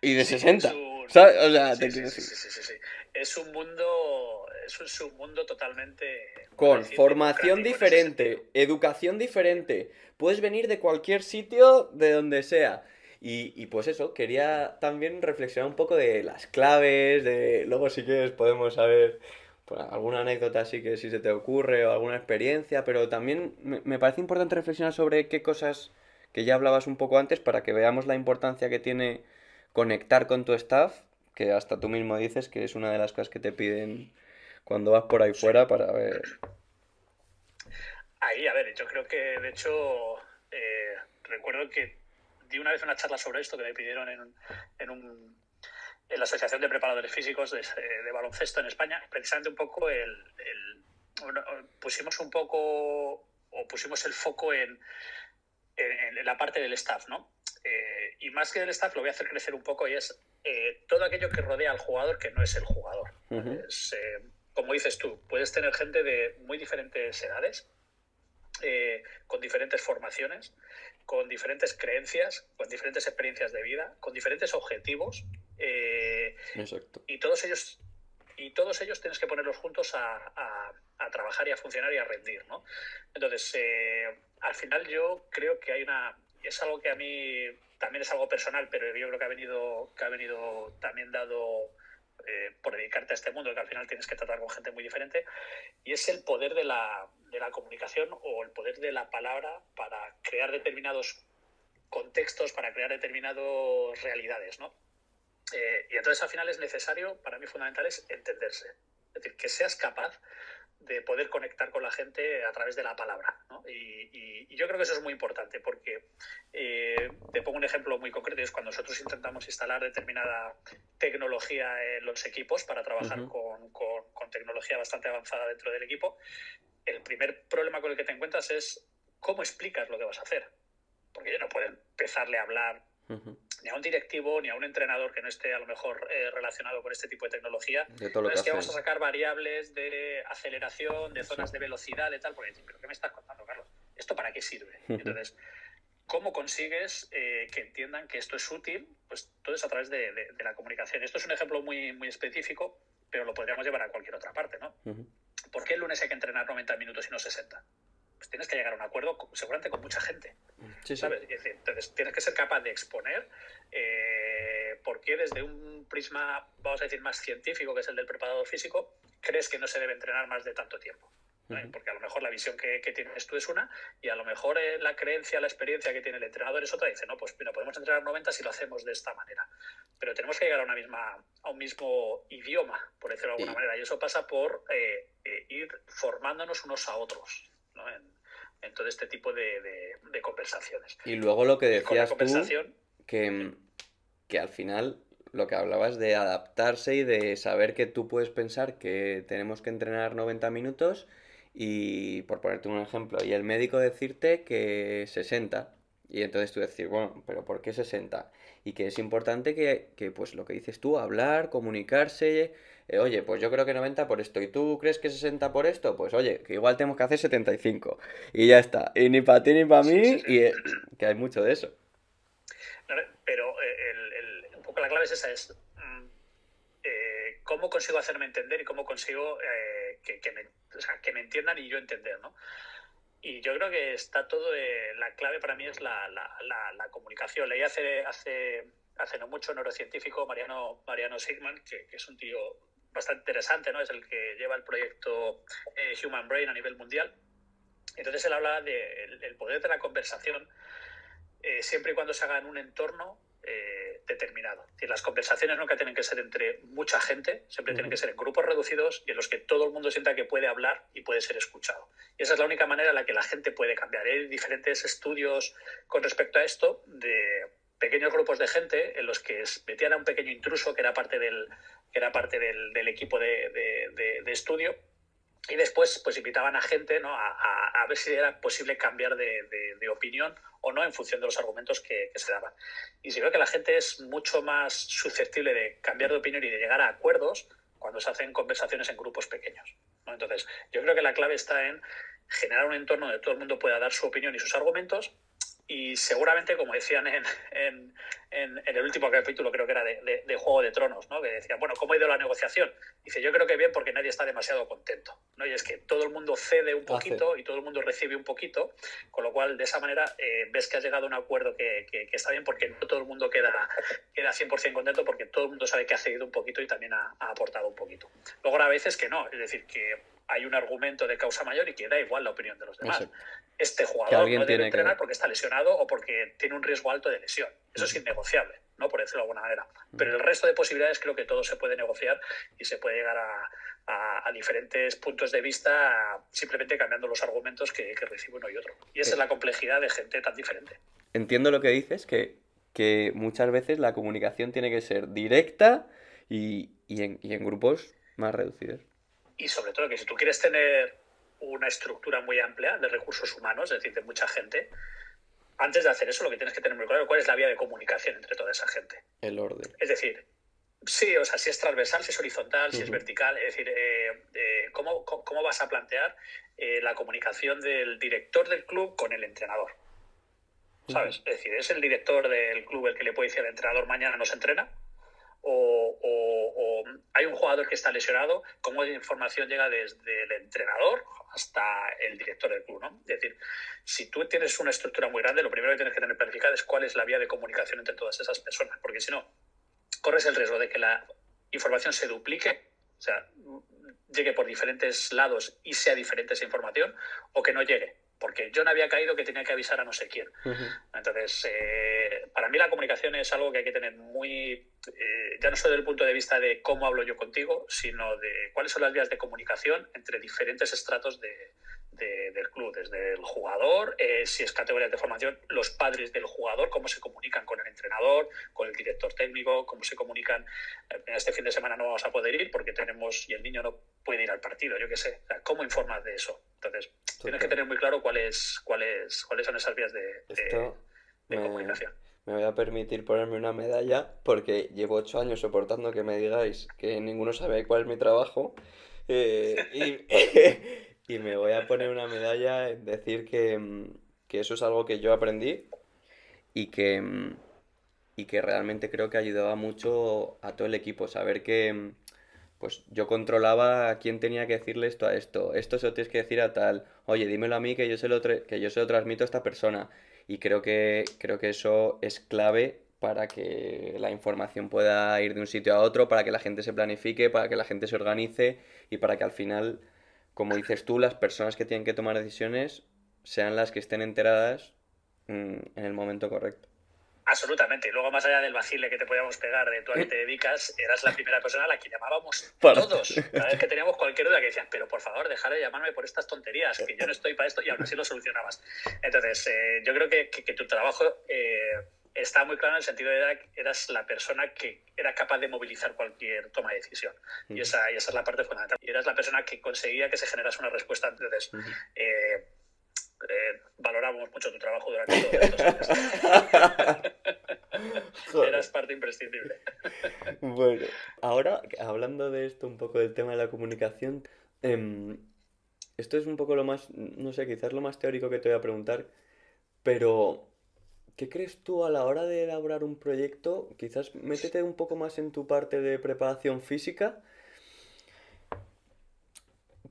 y de Sí, 60. ¿Sabes? O sea, Sí, te sí, quiero sí, decir. sí, sí, sí, sí. Es un submundo totalmente, vamos a Con decir, formación democrático en ese sentido. diferente, educación diferente. Puedes venir de cualquier sitio, de donde sea. Y pues eso, quería también reflexionar un poco de las claves, de... Luego si quieres podemos saber pues, alguna anécdota así que si se te ocurre o alguna experiencia, pero también me parece importante reflexionar sobre qué cosas que ya hablabas un poco antes para que veamos la importancia que tiene conectar con tu staff, que hasta tú mismo dices que es una de las cosas que te piden cuando vas por ahí Sí. fuera para ver. Ahí, a ver, yo creo que de hecho recuerdo que di una vez una charla sobre esto que me pidieron en, un, en la Asociación de Preparadores Físicos de Baloncesto en España, precisamente un poco bueno, pusimos un poco o pusimos el foco en la parte del staff, ¿no? Y más que del staff lo voy a hacer crecer un poco y es todo aquello que rodea al jugador que no es el jugador. Ujú. Como dices tú, puedes tener gente de muy diferentes edades, con diferentes formaciones, con diferentes creencias, con diferentes experiencias de vida, con diferentes objetivos, Exacto. y todos ellos tienes que ponerlos juntos a trabajar y a funcionar y a rendir, ¿no? Entonces, al final yo creo que es algo que a mí también es algo personal, pero yo creo que ha venido también dado por dedicarte a este mundo, que al final tienes que tratar con gente muy diferente, y es el poder de la comunicación o el poder de la palabra para crear determinados contextos, para crear determinadas realidades, ¿no? Y entonces al final es necesario, para mí fundamental es entenderse. Es decir, que seas capaz de poder conectar con la gente a través de la palabra, ¿no? Y yo creo que eso es muy importante porque te pongo un ejemplo muy concreto, es cuando nosotros intentamos instalar determinada tecnología en los equipos para trabajar Ujú. con tecnología bastante avanzada dentro del equipo. El primer problema con el que te encuentras es cómo explicas lo que vas a hacer, porque yo no puedo empezarle a hablar Ujú. ni a un directivo ni a un entrenador que no esté a lo mejor relacionado con este tipo de tecnología. De todo lo No que es que vamos a hacéis. sacar variables de aceleración, de Sí. zonas de velocidad, de tal, porque pero ¿qué me estás contando, Carlos? ¿Esto para qué sirve? Ujú. Entonces, ¿cómo consigues que entiendan que esto es útil? Pues todo es a través de la comunicación. Esto es un ejemplo muy, muy específico, pero lo podríamos llevar a cualquier otra parte, ¿no? Ujú. ¿Por qué el lunes hay que entrenar 90 minutos y no 60? Pues tienes que llegar a un acuerdo seguramente con mucha gente, Sí, sí. ¿sabes? Entonces tienes que ser capaz de exponer por qué desde un prisma, vamos a decir, más científico, que es el del preparador físico, crees que no se debe entrenar más de tanto tiempo. ¿No? Ujú. Porque a lo mejor la visión que tienes tú es una, y a lo mejor la creencia, la experiencia que tiene el entrenador es otra. Dice, no, pues mira, podemos entrenar 90 si lo hacemos de esta manera. Pero tenemos que llegar a un mismo idioma, por decirlo de alguna Y, manera. Y eso pasa por ir formándonos unos a otros, ¿no? En todo este tipo de conversaciones. y luego lo que Y con la decías tú, conversación, que, que al final lo que hablabas de adaptarse y de saber que tú puedes pensar que tenemos que entrenar 90 minutos y, por ponerte un ejemplo, y el médico decirte que 60. Y entonces tú decir, bueno, pero ¿por qué 60? Y que es importante que, pues lo que dices tú, hablar, comunicarse, oye, pues yo creo que 90 por esto, ¿y tú crees que 60 por esto? Pues oye, que igual tenemos que hacer 75. Y ya está. Y ni para ti ni para sí, sí, mí, sí. y que hay mucho de eso. Pero un poco la clave es esa, es cómo consigo hacerme entender y cómo consigo que me entiendan y yo entender, ¿no? Y yo creo que está todo, la clave para mí es la comunicación. Leí hace no mucho un neurocientífico, Mariano Sigman, que es un tío bastante interesante, ¿no? Es el que lleva el proyecto Human Brain a nivel mundial. Entonces él habla del poder de la conversación siempre y cuando se haga en un entorno determinado. Es decir, las conversaciones nunca tienen que ser entre mucha gente, siempre tienen que Ujú. ser en grupos reducidos y en los que todo el mundo sienta que puede hablar y puede ser escuchado. Y esa es la única manera en la que la gente puede cambiar. Hay diferentes estudios con respecto a esto de pequeños grupos de gente en los que metían a un pequeño intruso que era parte del equipo de estudio, Y después pues invitaban a gente, ¿no? A ver si era posible cambiar de opinión o no en función de los argumentos que se daban. Y se ve que la gente es mucho más susceptible de cambiar de opinión y de llegar a acuerdos cuando se hacen conversaciones en grupos pequeños, ¿no? Entonces, yo creo que la clave está en generar un entorno donde todo el mundo pueda dar su opinión y sus argumentos y seguramente, como decían en el último capítulo, creo que era de Juego de Tronos, ¿no? Que decían, bueno, ¿cómo ha ido la negociación? Dice, yo creo que bien porque nadie está demasiado contento, ¿no? Y es que todo el mundo cede un poquito y todo el mundo recibe un poquito, con lo cual de esa manera ves que has llegado a un acuerdo que está bien porque no todo el mundo queda 100% contento porque todo el mundo sabe que ha cedido un poquito y también ha aportado un poquito. Luego habrá veces que no, es decir, que hay un argumento de causa mayor y que da igual la opinión de los demás. Exacto. Este Que jugador alguien no debe tiene entrenar que... porque está lesionado o porque tiene un riesgo alto de lesión. Eso es innegociable, ¿no? Por decirlo de alguna manera. Pero el resto de posibilidades creo que todo se puede negociar y se puede llegar a diferentes puntos de vista simplemente cambiando los argumentos que recibe uno y otro. Y esa es la complejidad de gente tan diferente. Entiendo lo que dices, que muchas veces la comunicación tiene que ser directa y en grupos más reducidos. Y sobre todo que si tú quieres tener una estructura muy amplia de recursos humanos, es decir, de mucha gente, antes de hacer eso lo que tienes que tener muy claro es cuál es la vía de comunicación entre toda esa gente. El orden. Es decir, sí, o sea, si es transversal, si es horizontal, si es vertical, es decir, ¿cómo vas a plantear la comunicación del director del club con el entrenador? ¿Sabes? Es decir, ¿es el director del club el que le puede decir al entrenador mañana no se entrena? O hay un jugador que está lesionado, ¿cómo la información llega desde el entrenador hasta el director del club, ¿no? Es decir, si tú tienes una estructura muy grande, lo primero que tienes que tener planificada es cuál es la vía de comunicación entre todas esas personas, porque si no, corres el riesgo de que la información se duplique, o sea, llegue por diferentes lados y sea diferente esa información, o que no llegue, porque yo no había caído que tenía que avisar a no sé quién. Entonces, para mí la comunicación es algo que hay que tener muy, ya no solo desde el punto de vista de cómo hablo yo contigo, sino de cuáles son las vías de comunicación entre diferentes estratos del club, desde el jugador, si es categoría de formación, los padres del jugador, cómo se comunican con el entrenador, con el director técnico, cómo se comunican. Este fin de semana no vamos a poder ir porque tenemos, y el niño no puede ir al partido, yo qué sé. O sea, ¿cómo informas de eso? Entonces, tienes que tener muy claro cuáles son esas vías de comunicación. Me voy a permitir ponerme una medalla porque llevo 8 años soportando que me digáis que ninguno sabe cuál es mi trabajo. Y, y me voy a poner una medalla en decir que eso es algo que yo aprendí y que realmente creo que ayudaba mucho a todo el equipo. Saber que pues yo controlaba a quién tenía que decirle esto a esto se lo tienes que decir a tal, oye, dímelo a mí que yo se lo transmito a esta persona. Y creo que eso es clave para que la información pueda ir de un sitio a otro, para que la gente se planifique, para que la gente se organice y para que al final, como dices tú, las personas que tienen que tomar decisiones sean las que estén enteradas en el momento correcto. Absolutamente. Y luego, más allá del vacile que te podíamos pegar de tú a qué te dedicas, eras la primera persona a la que llamábamos Para... todos. Cada vez que teníamos cualquier duda que decías, pero por favor, dejar de llamarme por estas tonterías, que yo no estoy para esto, y aún así lo solucionabas. Entonces, yo creo que tu trabajo está muy claro en el sentido de que eras la persona que era capaz de movilizar cualquier toma de decisión. Y esa es la parte fundamental. Y eras la persona que conseguía que se generase una respuesta. Entonces, valoramos mucho tu trabajo durante todos estos años. Eras parte imprescindible. Bueno, ahora hablando de esto, un poco del tema de la comunicación, esto es un poco lo más, no sé, quizás lo más teórico que te voy a preguntar, pero ¿qué crees tú a la hora de elaborar un proyecto? Quizás métete un poco más en tu parte de preparación física.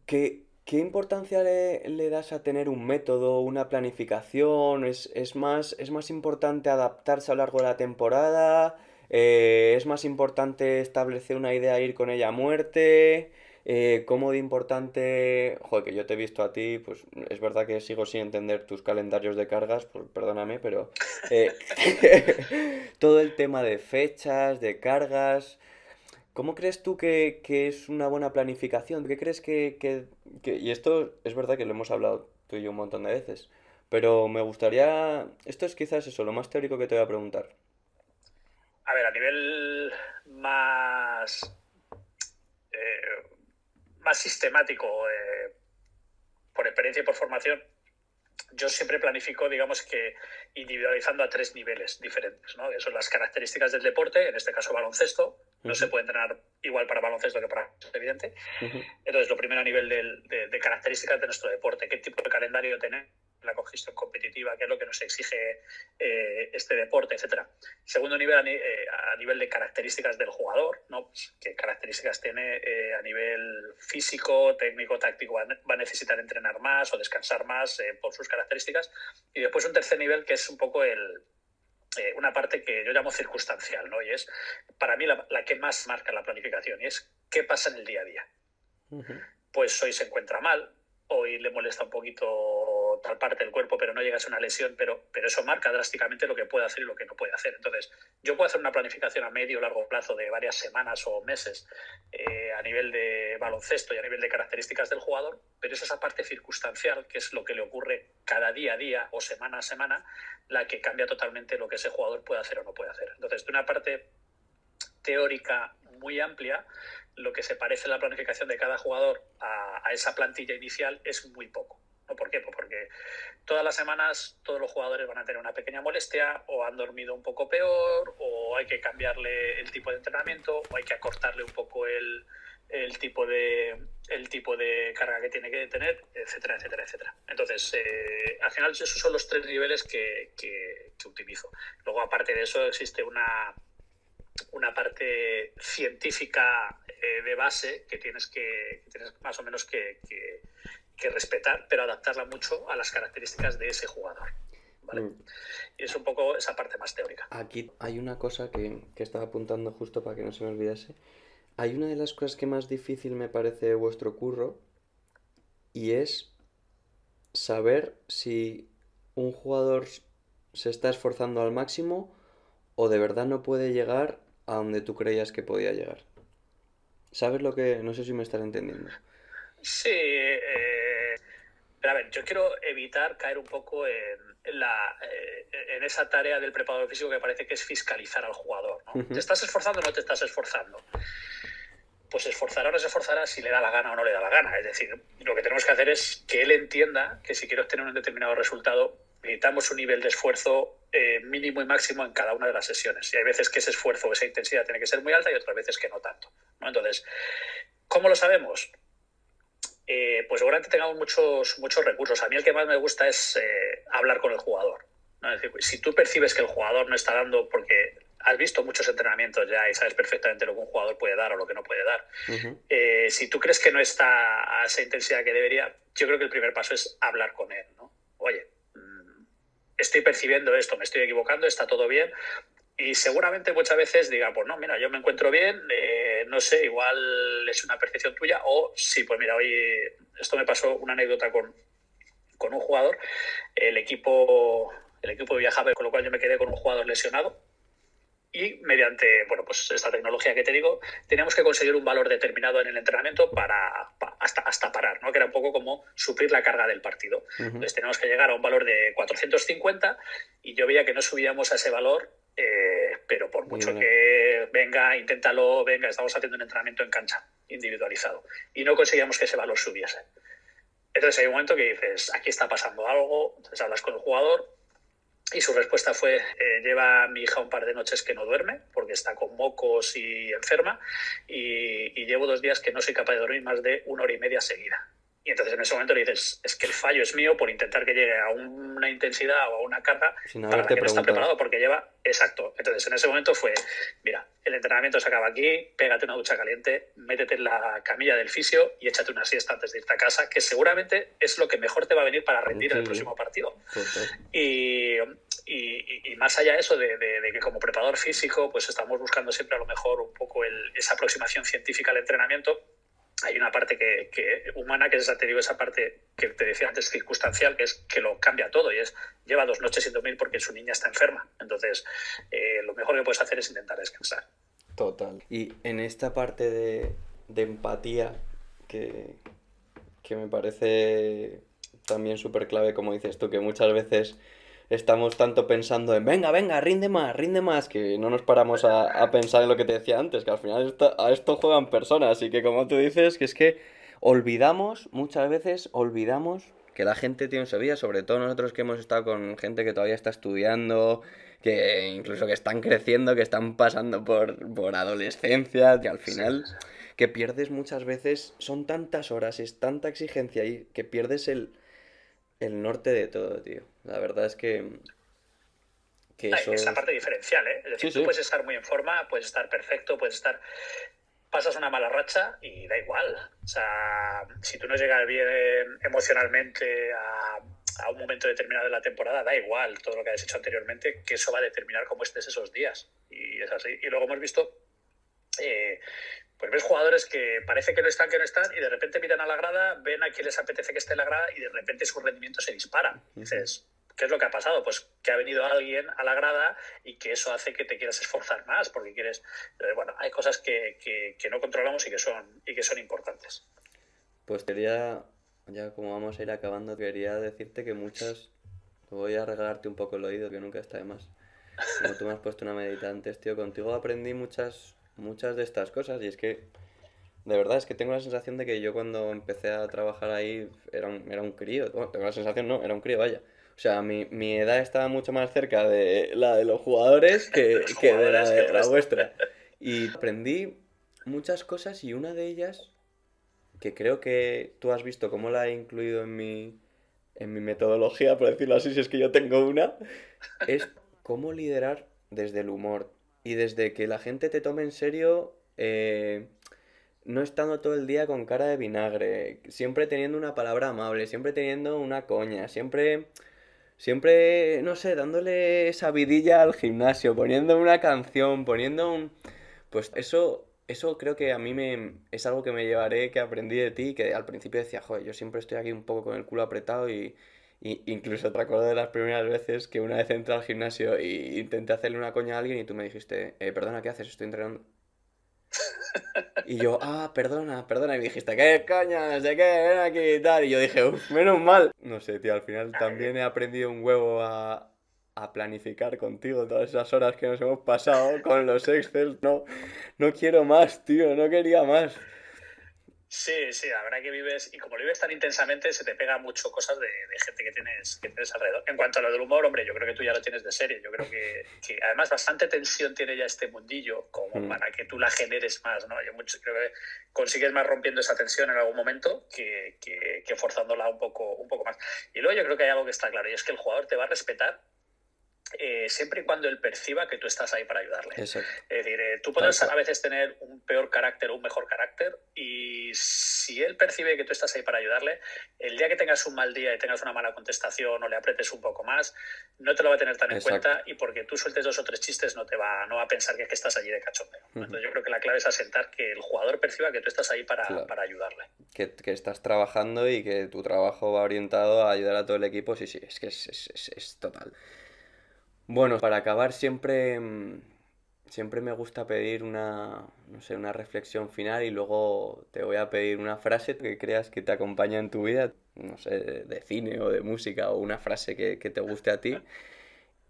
¿Qué importancia le das a tener un método, una planificación? ¿Es más importante adaptarse a lo largo de la temporada? ¿Es más importante establecer una idea e ir con ella a muerte? ¿Cómo de importante? Joder, que yo te he visto a ti, pues es verdad que sigo sin entender tus calendarios de cargas, pues, perdóname, pero eh, todo el tema de fechas, de cargas. ¿Cómo crees tú que es una buena planificación? ¿Qué crees y esto es verdad que lo hemos hablado tú y yo un montón de veces, pero me gustaría... Esto es quizás eso, lo más teórico que te voy a preguntar. A ver, a nivel más, más sistemático, experiencia y por formación, yo siempre planifico, digamos que individualizando a 3 niveles diferentes, ¿no? Que son las características del deporte, en este caso baloncesto. No se puede entrenar igual para baloncesto que para evidente. Entonces, lo primero a nivel de características de nuestro deporte, qué tipo de calendario tenemos, la cogestión competitiva, qué es lo que nos exige este deporte, etcétera. Segundo nivel, a nivel de características del jugador, ¿no? Pues, qué características tiene a nivel físico, técnico, táctico, va a necesitar entrenar más o descansar más por sus características. Y después un tercer nivel que es un poco una parte que yo llamo circunstancial, ¿no? Y es para mí la que más marca la planificación, y es qué pasa en el día a día. Pues hoy se encuentra mal, hoy le molesta un poquito tal parte del cuerpo, pero no llega a ser una lesión, pero eso marca drásticamente lo que puede hacer y lo que no puede hacer. Entonces, yo puedo hacer una planificación a medio o largo plazo de varias semanas o meses a nivel de baloncesto y a nivel de características del jugador, pero es esa parte circunstancial, que es lo que le ocurre cada día a día o semana a semana, la que cambia totalmente lo que ese jugador puede hacer o no puede hacer. Entonces, de una parte teórica muy amplia, lo que se parece en la planificación de cada jugador a esa plantilla inicial es muy poco. ¿No? ¿Por qué? Pues porque todas las semanas todos los jugadores van a tener una pequeña molestia, o han dormido un poco peor, o hay que cambiarle el tipo de entrenamiento, o hay que acortarle un poco el tipo de carga que tiene que tener, etcétera, etcétera, etcétera. Entonces, al final esos son los 3 niveles que utilizo. Luego, aparte de eso, existe una parte científica de base que tienes más o menos que respetar, pero adaptarla mucho a las características de ese jugador, ¿vale? Y es un poco esa parte más teórica. Aquí hay una cosa que estaba apuntando justo para que no se me olvidase. Hay una de las cosas que más difícil me parece de vuestro curro, y es saber si un jugador se está esforzando al máximo o de verdad no puede llegar a donde tú creías que podía llegar. ¿Sabes lo que...? No sé si me estás entendiendo. Sí, pero a ver, yo quiero evitar caer un poco en esa tarea del preparador físico que parece que es fiscalizar al jugador, ¿no? ¿Te estás esforzando o no te estás esforzando? Pues esforzará o no se esforzará si le da la gana o no le da la gana. Es decir, lo que tenemos que hacer es que él entienda que si quiero obtener un determinado resultado, necesitamos un nivel de esfuerzo mínimo y máximo en cada una de las sesiones. Y hay veces que ese esfuerzo o esa intensidad tiene que ser muy alta y otras veces que no tanto, ¿no? Entonces, ¿cómo lo sabemos? Pues seguramente tengamos muchos recursos. A mí el que más me gusta es hablar con el jugador, ¿no? Es decir, si tú percibes que el jugador no está dando, porque has visto muchos entrenamientos ya y sabes perfectamente lo que un jugador puede dar o lo que no puede dar. Si tú crees que no está a esa intensidad que debería, yo creo que el primer paso es hablar con él, ¿no? Oye, estoy percibiendo esto, me estoy equivocando, está todo bien. Y seguramente muchas veces diga, pues no, mira, yo me encuentro bien, no sé, igual es una percepción tuya, o sí, pues mira, hoy esto me pasó una anécdota con un jugador, el equipo viajaba, con lo cual yo me quedé con un jugador lesionado, y mediante, bueno, pues esta tecnología que te digo, teníamos que conseguir un valor determinado en el entrenamiento hasta parar, ¿no? Que era un poco como suplir la carga del partido. Entonces teníamos que llegar a un valor de 450 y yo veía que no subíamos a ese valor, pero por mucho que venga, inténtalo, venga, estamos haciendo un entrenamiento en cancha individualizado y no conseguíamos que ese valor subiese. Entonces hay un momento que dices, aquí está pasando algo, entonces hablas con el jugador. Y su respuesta fue, lleva a mi hija un par de noches que no duerme porque está con mocos y enferma, y llevo 2 días que no soy capaz de dormir más de 1 hora y media seguida. Y entonces en ese momento le dices, es que el fallo es mío por intentar que llegue a una intensidad o a una carga para la que no está preparado porque lleva... Exacto. Entonces en ese momento fue, mira, el entrenamiento se acaba aquí, pégate una ducha caliente, métete en la camilla del fisio y échate una siesta antes de irte a casa, que seguramente es lo que mejor te va a venir para rendir en el próximo partido. Y más allá de eso, de que como preparador físico, pues estamos buscando siempre a lo mejor un poco esa aproximación científica al entrenamiento. Hay una parte humana, que es esa, te digo, esa parte que te decía antes, circunstancial, que es que lo cambia todo, y es, lleva 2 noches sin dormir porque su niña está enferma. Entonces, lo mejor que puedes hacer es intentar descansar. Total. Y en esta parte de empatía, que me parece también súper clave, como dices tú, que muchas veces estamos tanto pensando en venga, rinde más, que no nos paramos a pensar en lo que te decía antes, que al final a esto juegan personas, y que como tú dices, que es que muchas veces olvidamos que la gente tiene en su vida, sobre todo nosotros que hemos estado con gente que todavía está estudiando, que incluso que están creciendo, que están pasando por adolescencia, que al Sí, final que pierdes muchas veces, son tantas horas, es tanta exigencia y que pierdes el norte de todo, tío. La verdad es que Es la eso... parte diferencial, ¿eh? Es Sí, decir, tú sí. puedes estar muy en forma, puedes estar perfecto, puedes estar... Pasas una mala racha y da igual. O sea, si tú no llegas bien emocionalmente a un momento determinado de la temporada, da igual todo lo que hayas hecho anteriormente, que eso va a determinar cómo estés esos días. Y es así. Y luego hemos visto... pues ves jugadores que parece que no están, y de repente miran a la grada, ven a quien les apetece que esté en la grada y de repente su rendimiento se dispara. Dices, ¿qué es lo que ha pasado? Pues que ha venido alguien a la grada y que eso hace que te quieras esforzar más, porque quieres... Bueno, hay cosas que no controlamos y que son importantes. Pues quería, ya como vamos a ir acabando, quería decirte que voy a regalarte un poco el oído, que nunca está de más. Como tú me has puesto una medita antes, tío, contigo aprendí muchas de estas cosas y es que, de verdad, es que tengo la sensación de que yo cuando empecé a trabajar ahí era un crío. Bueno, tengo la sensación, no, era un crío, vaya. O sea, mi edad estaba mucho más cerca de la de los jugadores De que, los que de la jugadores que de el la resto. vuestra. Y aprendí muchas cosas y una de ellas, que creo que tú has visto cómo la he incluido en mi metodología, por decirlo así, si es que yo tengo una, es cómo liderar desde el humor y desde que la gente te tome en serio, no estando todo el día con cara de vinagre, siempre teniendo una palabra amable, siempre teniendo una coña, siempre, no sé, dándole esa vidilla al gimnasio, poniendo una canción, poniendo un... Pues eso creo que a mí es algo que me llevaré, que aprendí de ti, que al principio decía, joder, yo siempre estoy aquí un poco con el culo apretado y incluso te acuerdo de las primeras veces que una vez entré al gimnasio y intenté hacerle una coña a alguien y tú me dijiste, perdona, ¿qué haces? Estoy entrenando. Y yo, perdona, perdona. Y me dijiste, ¿qué coño? No sé qué, ven aquí y tal. Y yo dije, uff, menos mal. No sé, tío, al final también he aprendido un huevo a planificar contigo todas esas horas que nos hemos pasado con los Excel. No, no quiero más, tío, no quería más. Sí, sí, la verdad que vives, y como lo vives tan intensamente, se te pega mucho cosas de gente que tienes alrededor. En cuanto a lo del humor, hombre, yo creo que tú ya lo tienes de serie. Yo creo que además bastante tensión tiene ya este mundillo como Mm. para que tú la generes más, ¿no? Creo que consigues más rompiendo esa tensión en algún momento que forzándola un poco más. Y luego yo creo que hay algo que está claro, y es que el jugador te va a respetar siempre y cuando él perciba que tú estás ahí para ayudarle. Exacto, Es decir, tú tal puedes cual. a veces tener un peor carácter o un mejor carácter, y si él percibe que tú estás ahí para ayudarle, el día que tengas un mal día y tengas una mala contestación o le apretes un poco más, no te lo va a tener tan en Exacto. cuenta, y porque tú sueltes 2 o 3 chistes no va a pensar que estás allí de cachondeo. Entonces yo creo que la clave es asentar que el jugador perciba que tú estás ahí Claro. para ayudarle. Que estás trabajando y que tu trabajo va orientado a ayudar a todo el equipo, sí, sí, es que es total. Bueno, para acabar siempre me gusta pedir no sé, una reflexión final y luego te voy a pedir una frase que creas que te acompaña en tu vida, no sé, de cine o de música o una frase que te guste a ti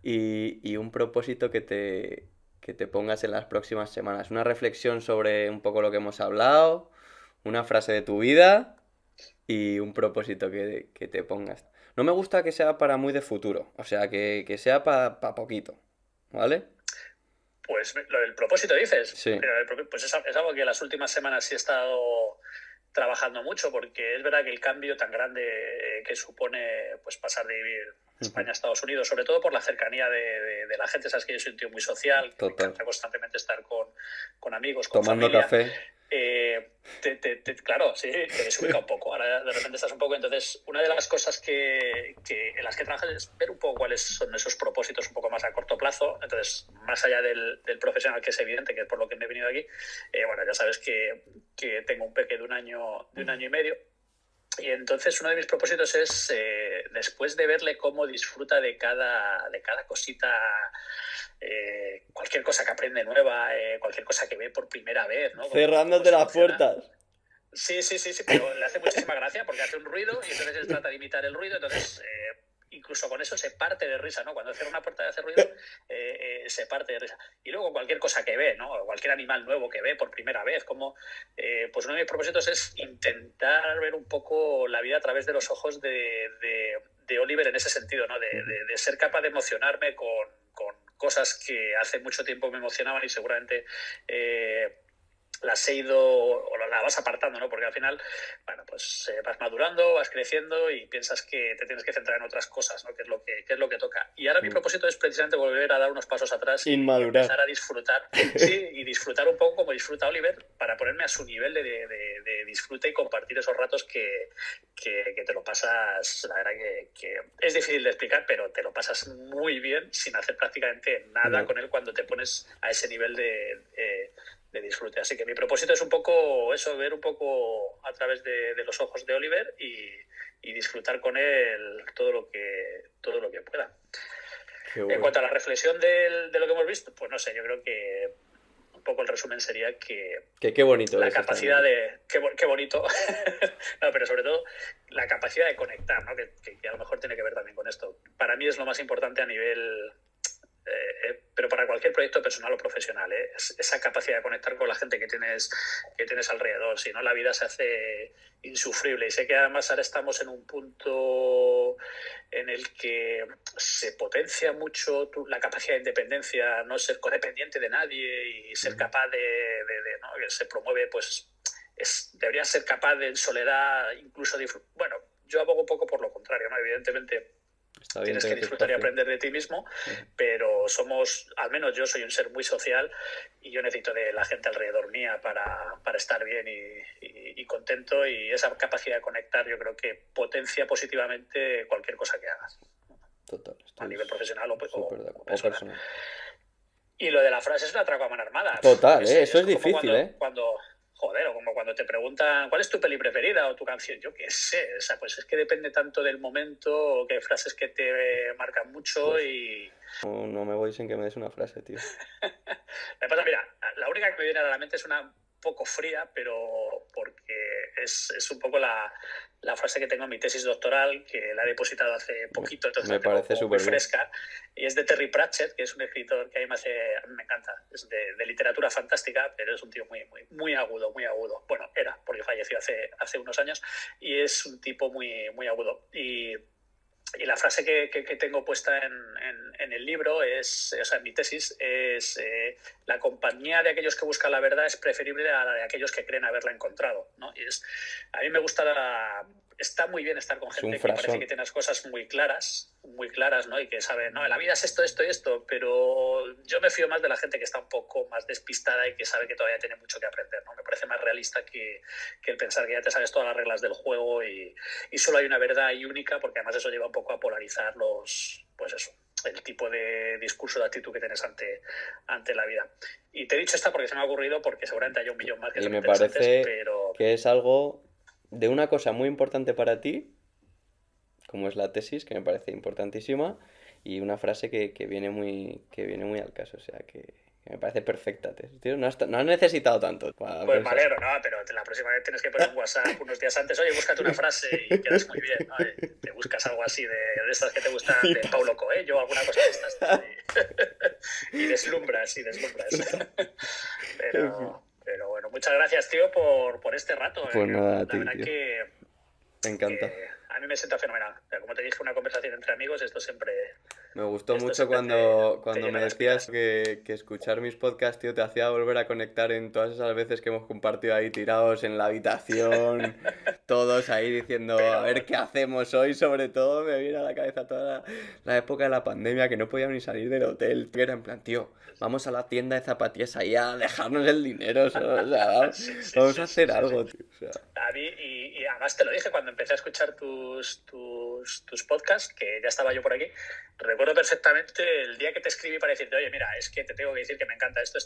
y un propósito que te pongas en las próximas semanas. Una reflexión sobre un poco lo que hemos hablado, una frase de tu vida y un propósito que te pongas. No me gusta que sea para muy de futuro, o sea, que sea para poquito, ¿vale? Pues lo del propósito dices. Sí, Mira, pues es algo que las últimas semanas sí he estado trabajando mucho, porque es verdad que el cambio tan grande que supone pues pasar de vivir España a Estados Unidos, sobre todo por la cercanía de la gente, sabes que yo soy un tío muy social, que me total. encanta constantemente estar con amigos, con Tomando familia. café. Claro, sí, te desubica un poco. Ahora de repente estás un poco. Entonces, una de las cosas en las que trabajas es ver un poco cuáles son esos propósitos un poco más a corto plazo. Entonces, más allá del profesional, que es evidente, que es por lo que me he venido aquí, bueno, ya sabes que tengo un peque de un año y medio. Y entonces uno de mis propósitos es, después de verle cómo disfruta de cada cosita, cualquier cosa que aprende nueva, cualquier cosa que ve por primera vez, ¿no? Cómo Cerrándote se las emociona. puertas. Sí, pero le hace muchísima gracia porque hace un ruido y entonces él trata de imitar el ruido. Entonces, incluso con eso se parte de risa, ¿no? Cuando cierra una puerta y hace ruido, se parte de risa. Y luego cualquier cosa que ve, ¿no? Cualquier animal nuevo que ve por primera vez, como, pues uno de mis propósitos es intentar ver un poco la vida a través de los ojos de Oliver en ese sentido, ¿no? De ser capaz de emocionarme con cosas que hace mucho tiempo me emocionaban y seguramente las he ido o la vas apartando, ¿no? Porque al final, bueno, pues vas madurando, vas creciendo y piensas que te tienes que centrar en otras cosas, ¿no? Que es lo que toca. Y ahora mi propósito es precisamente volver a dar unos pasos atrás y empezar a disfrutar, sí, y disfrutar un poco como disfruta Oliver para ponerme a su nivel de disfrute y compartir esos ratos que te lo pasas, la verdad que es difícil de explicar, pero te lo pasas muy bien sin hacer prácticamente nada con él cuando te pones a ese nivel de disfrute. Así que mi propósito es un poco eso, ver un poco a través de los ojos de Oliver y disfrutar con él todo lo que pueda. Bueno. En cuanto a la reflexión de lo que hemos visto, pues no sé, yo creo que un poco el resumen sería que qué bonito la capacidad también. Qué bonito, no, pero sobre todo la capacidad de conectar, ¿no? que a lo mejor tiene que ver también con esto. Para mí es lo más importante a nivel pero para cualquier proyecto personal o profesional, esa capacidad de conectar con la gente que tienes alrededor, si no la vida se hace insufrible. Y sé que además ahora estamos en un punto en el que se potencia mucho la capacidad de independencia, no ser codependiente de nadie y ser capaz ¿no? Que se promueve, pues debería ser capaz de en soledad incluso bueno, yo abogo un poco por lo contrario, ¿no? Evidentemente tienes que disfrutar y aprender de ti mismo, pero al menos yo soy un ser muy social y yo necesito de la gente alrededor mía para estar bien y contento, y esa capacidad de conectar yo creo que potencia positivamente cualquier cosa que hagas. Total. A nivel profesional o personal. Y lo de la frase es una atraco a mano armada. Total, eso es difícil, Joder, o como cuando te preguntan ¿cuál es tu peli preferida o tu canción? Yo qué sé, o sea, pues es que depende tanto del momento, o que hay frases que te marcan mucho pues, y... No me voy sin que me des una frase, tío. Me pasa, mira, la única que me viene a la mente es una poco fría, pero porque es un poco la frase que tengo en mi tesis doctoral, que la he depositado hace poquito, entonces me parece muy fresca, y es de Terry Pratchett, que es un escritor que a mí me encanta, es de literatura fantástica, pero es un tío muy agudo, muy agudo. Bueno, era, porque falleció hace unos años, y es un tipo muy agudo. Y la frase que tengo puesta en el libro o sea, en mi tesis, es la compañía de aquellos que buscan la verdad es preferible a la de aquellos que creen haberla encontrado, ¿no? Y a mí me gusta está muy bien estar con gente que parece que tiene las cosas muy claras, ¿no? Y que sabe, no, la vida es esto y esto, pero yo me fío más de la gente que está un poco más despistada y que sabe que todavía tiene mucho que aprender, ¿no? Me parece más realista que el pensar que ya te sabes todas las reglas del juego y solo hay una verdad y única, porque además eso lleva un poco a polarizar el tipo de discurso, de actitud que tienes ante la vida. Y te he dicho esta porque se me ha ocurrido, porque seguramente hay un millón más que son interesantes, pero... que es algo de una cosa muy importante para ti, como es la tesis, que me parece importantísima, y una frase que viene muy al caso, o sea, que me parece perfecta, tío. No has necesitado tanto. Pues me alegro, ¿no? Pero la próxima vez tienes que poner un WhatsApp unos días antes. Oye, búscate una frase y quedas muy bien, ¿no? Te buscas algo así de estas que te gustan, de Paulo Coelho, alguna cosa de estas. Y deslumbras. Pero bueno, muchas gracias, tío, por este rato. Pues nada, la verdad que me encanta. A mí me sienta fenomenal. O sea, como te dije, una conversación entre amigos, esto siempre... Me gustó mucho cuando me decías que escuchar mis podcasts, tío, te hacía volver a conectar en todas esas veces que hemos compartido ahí tirados en la habitación, todos ahí diciendo, a ver qué hacemos hoy. Sobre todo me viene a la cabeza toda la época de la pandemia, que no podíamos ni salir del hotel. Era en plan, tío, vamos a la tienda de zapatillas ahí a dejarnos el dinero, o sea, vamos a hacer algo, tío. O sea. A mí, y además te lo dije cuando empecé a escuchar tus podcasts, que ya estaba yo por aquí. Recuerdo perfectamente el día que te escribí para decirte, oye, mira, es que te tengo que decir que me encanta esto.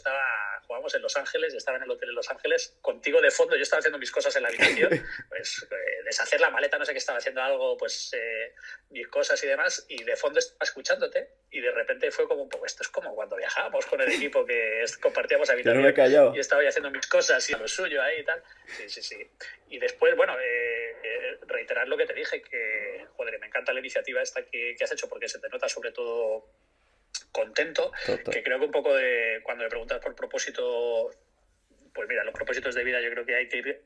Jugábamos en Los Ángeles, estaba en el hotel en Los Ángeles, contigo de fondo. Yo estaba haciendo mis cosas en la habitación, pues deshacer la maleta, no sé qué, estaba haciendo algo, pues mis cosas y demás, y de fondo estaba escuchándote, y de repente fue como un poco, esto es como cuando viajábamos con el equipo que compartíamos habitación. Yo no me he callado. Y estaba haciendo mis cosas y lo suyo ahí y tal. Sí. Y después, bueno, reiterar lo que te dije, que joder, me encanta la iniciativa esta que has hecho porque se te nota sobre todo contento, Total. que creo que un poco de cuando me preguntas por propósito, pues mira, los propósitos de vida yo creo que hay que ir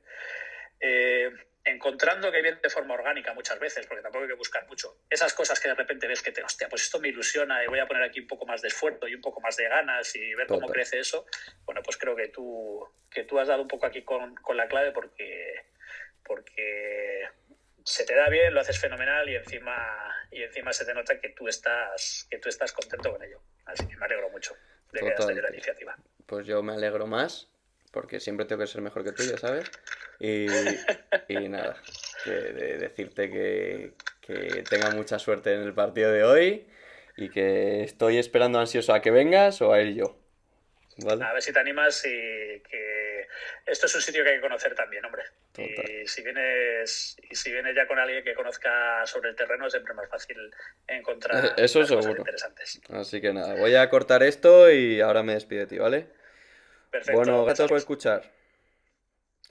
encontrando que viene de forma orgánica muchas veces, porque tampoco hay que buscar mucho. Esas cosas que de repente ves que hostia, pues esto me ilusiona y voy a poner aquí un poco más de esfuerzo y un poco más de ganas y ver cómo crece eso. Bueno, pues creo que tú has dado un poco aquí con la clave porque se te da bien, lo haces fenomenal y encima se te nota que tú estás contento con ello. Así que me alegro mucho de que hayas tenido la iniciativa. Pues yo me alegro más, porque siempre tengo que ser mejor que tú, ya sabes. Y nada, que de decirte que tenga mucha suerte en el partido de hoy y que estoy esperando ansioso a que vengas o a ir yo. ¿Vale? A ver si te animas y que esto es un sitio que hay que conocer también, hombre. Total. Y si vienes ya con alguien que conozca sobre el terreno, es siempre más fácil encontrar Eso cosas seguro. interesantes. Así que nada, voy a cortar esto y ahora me despido de ti, ¿vale? Perfecto. Bueno, gracias por escuchar.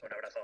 Un abrazo.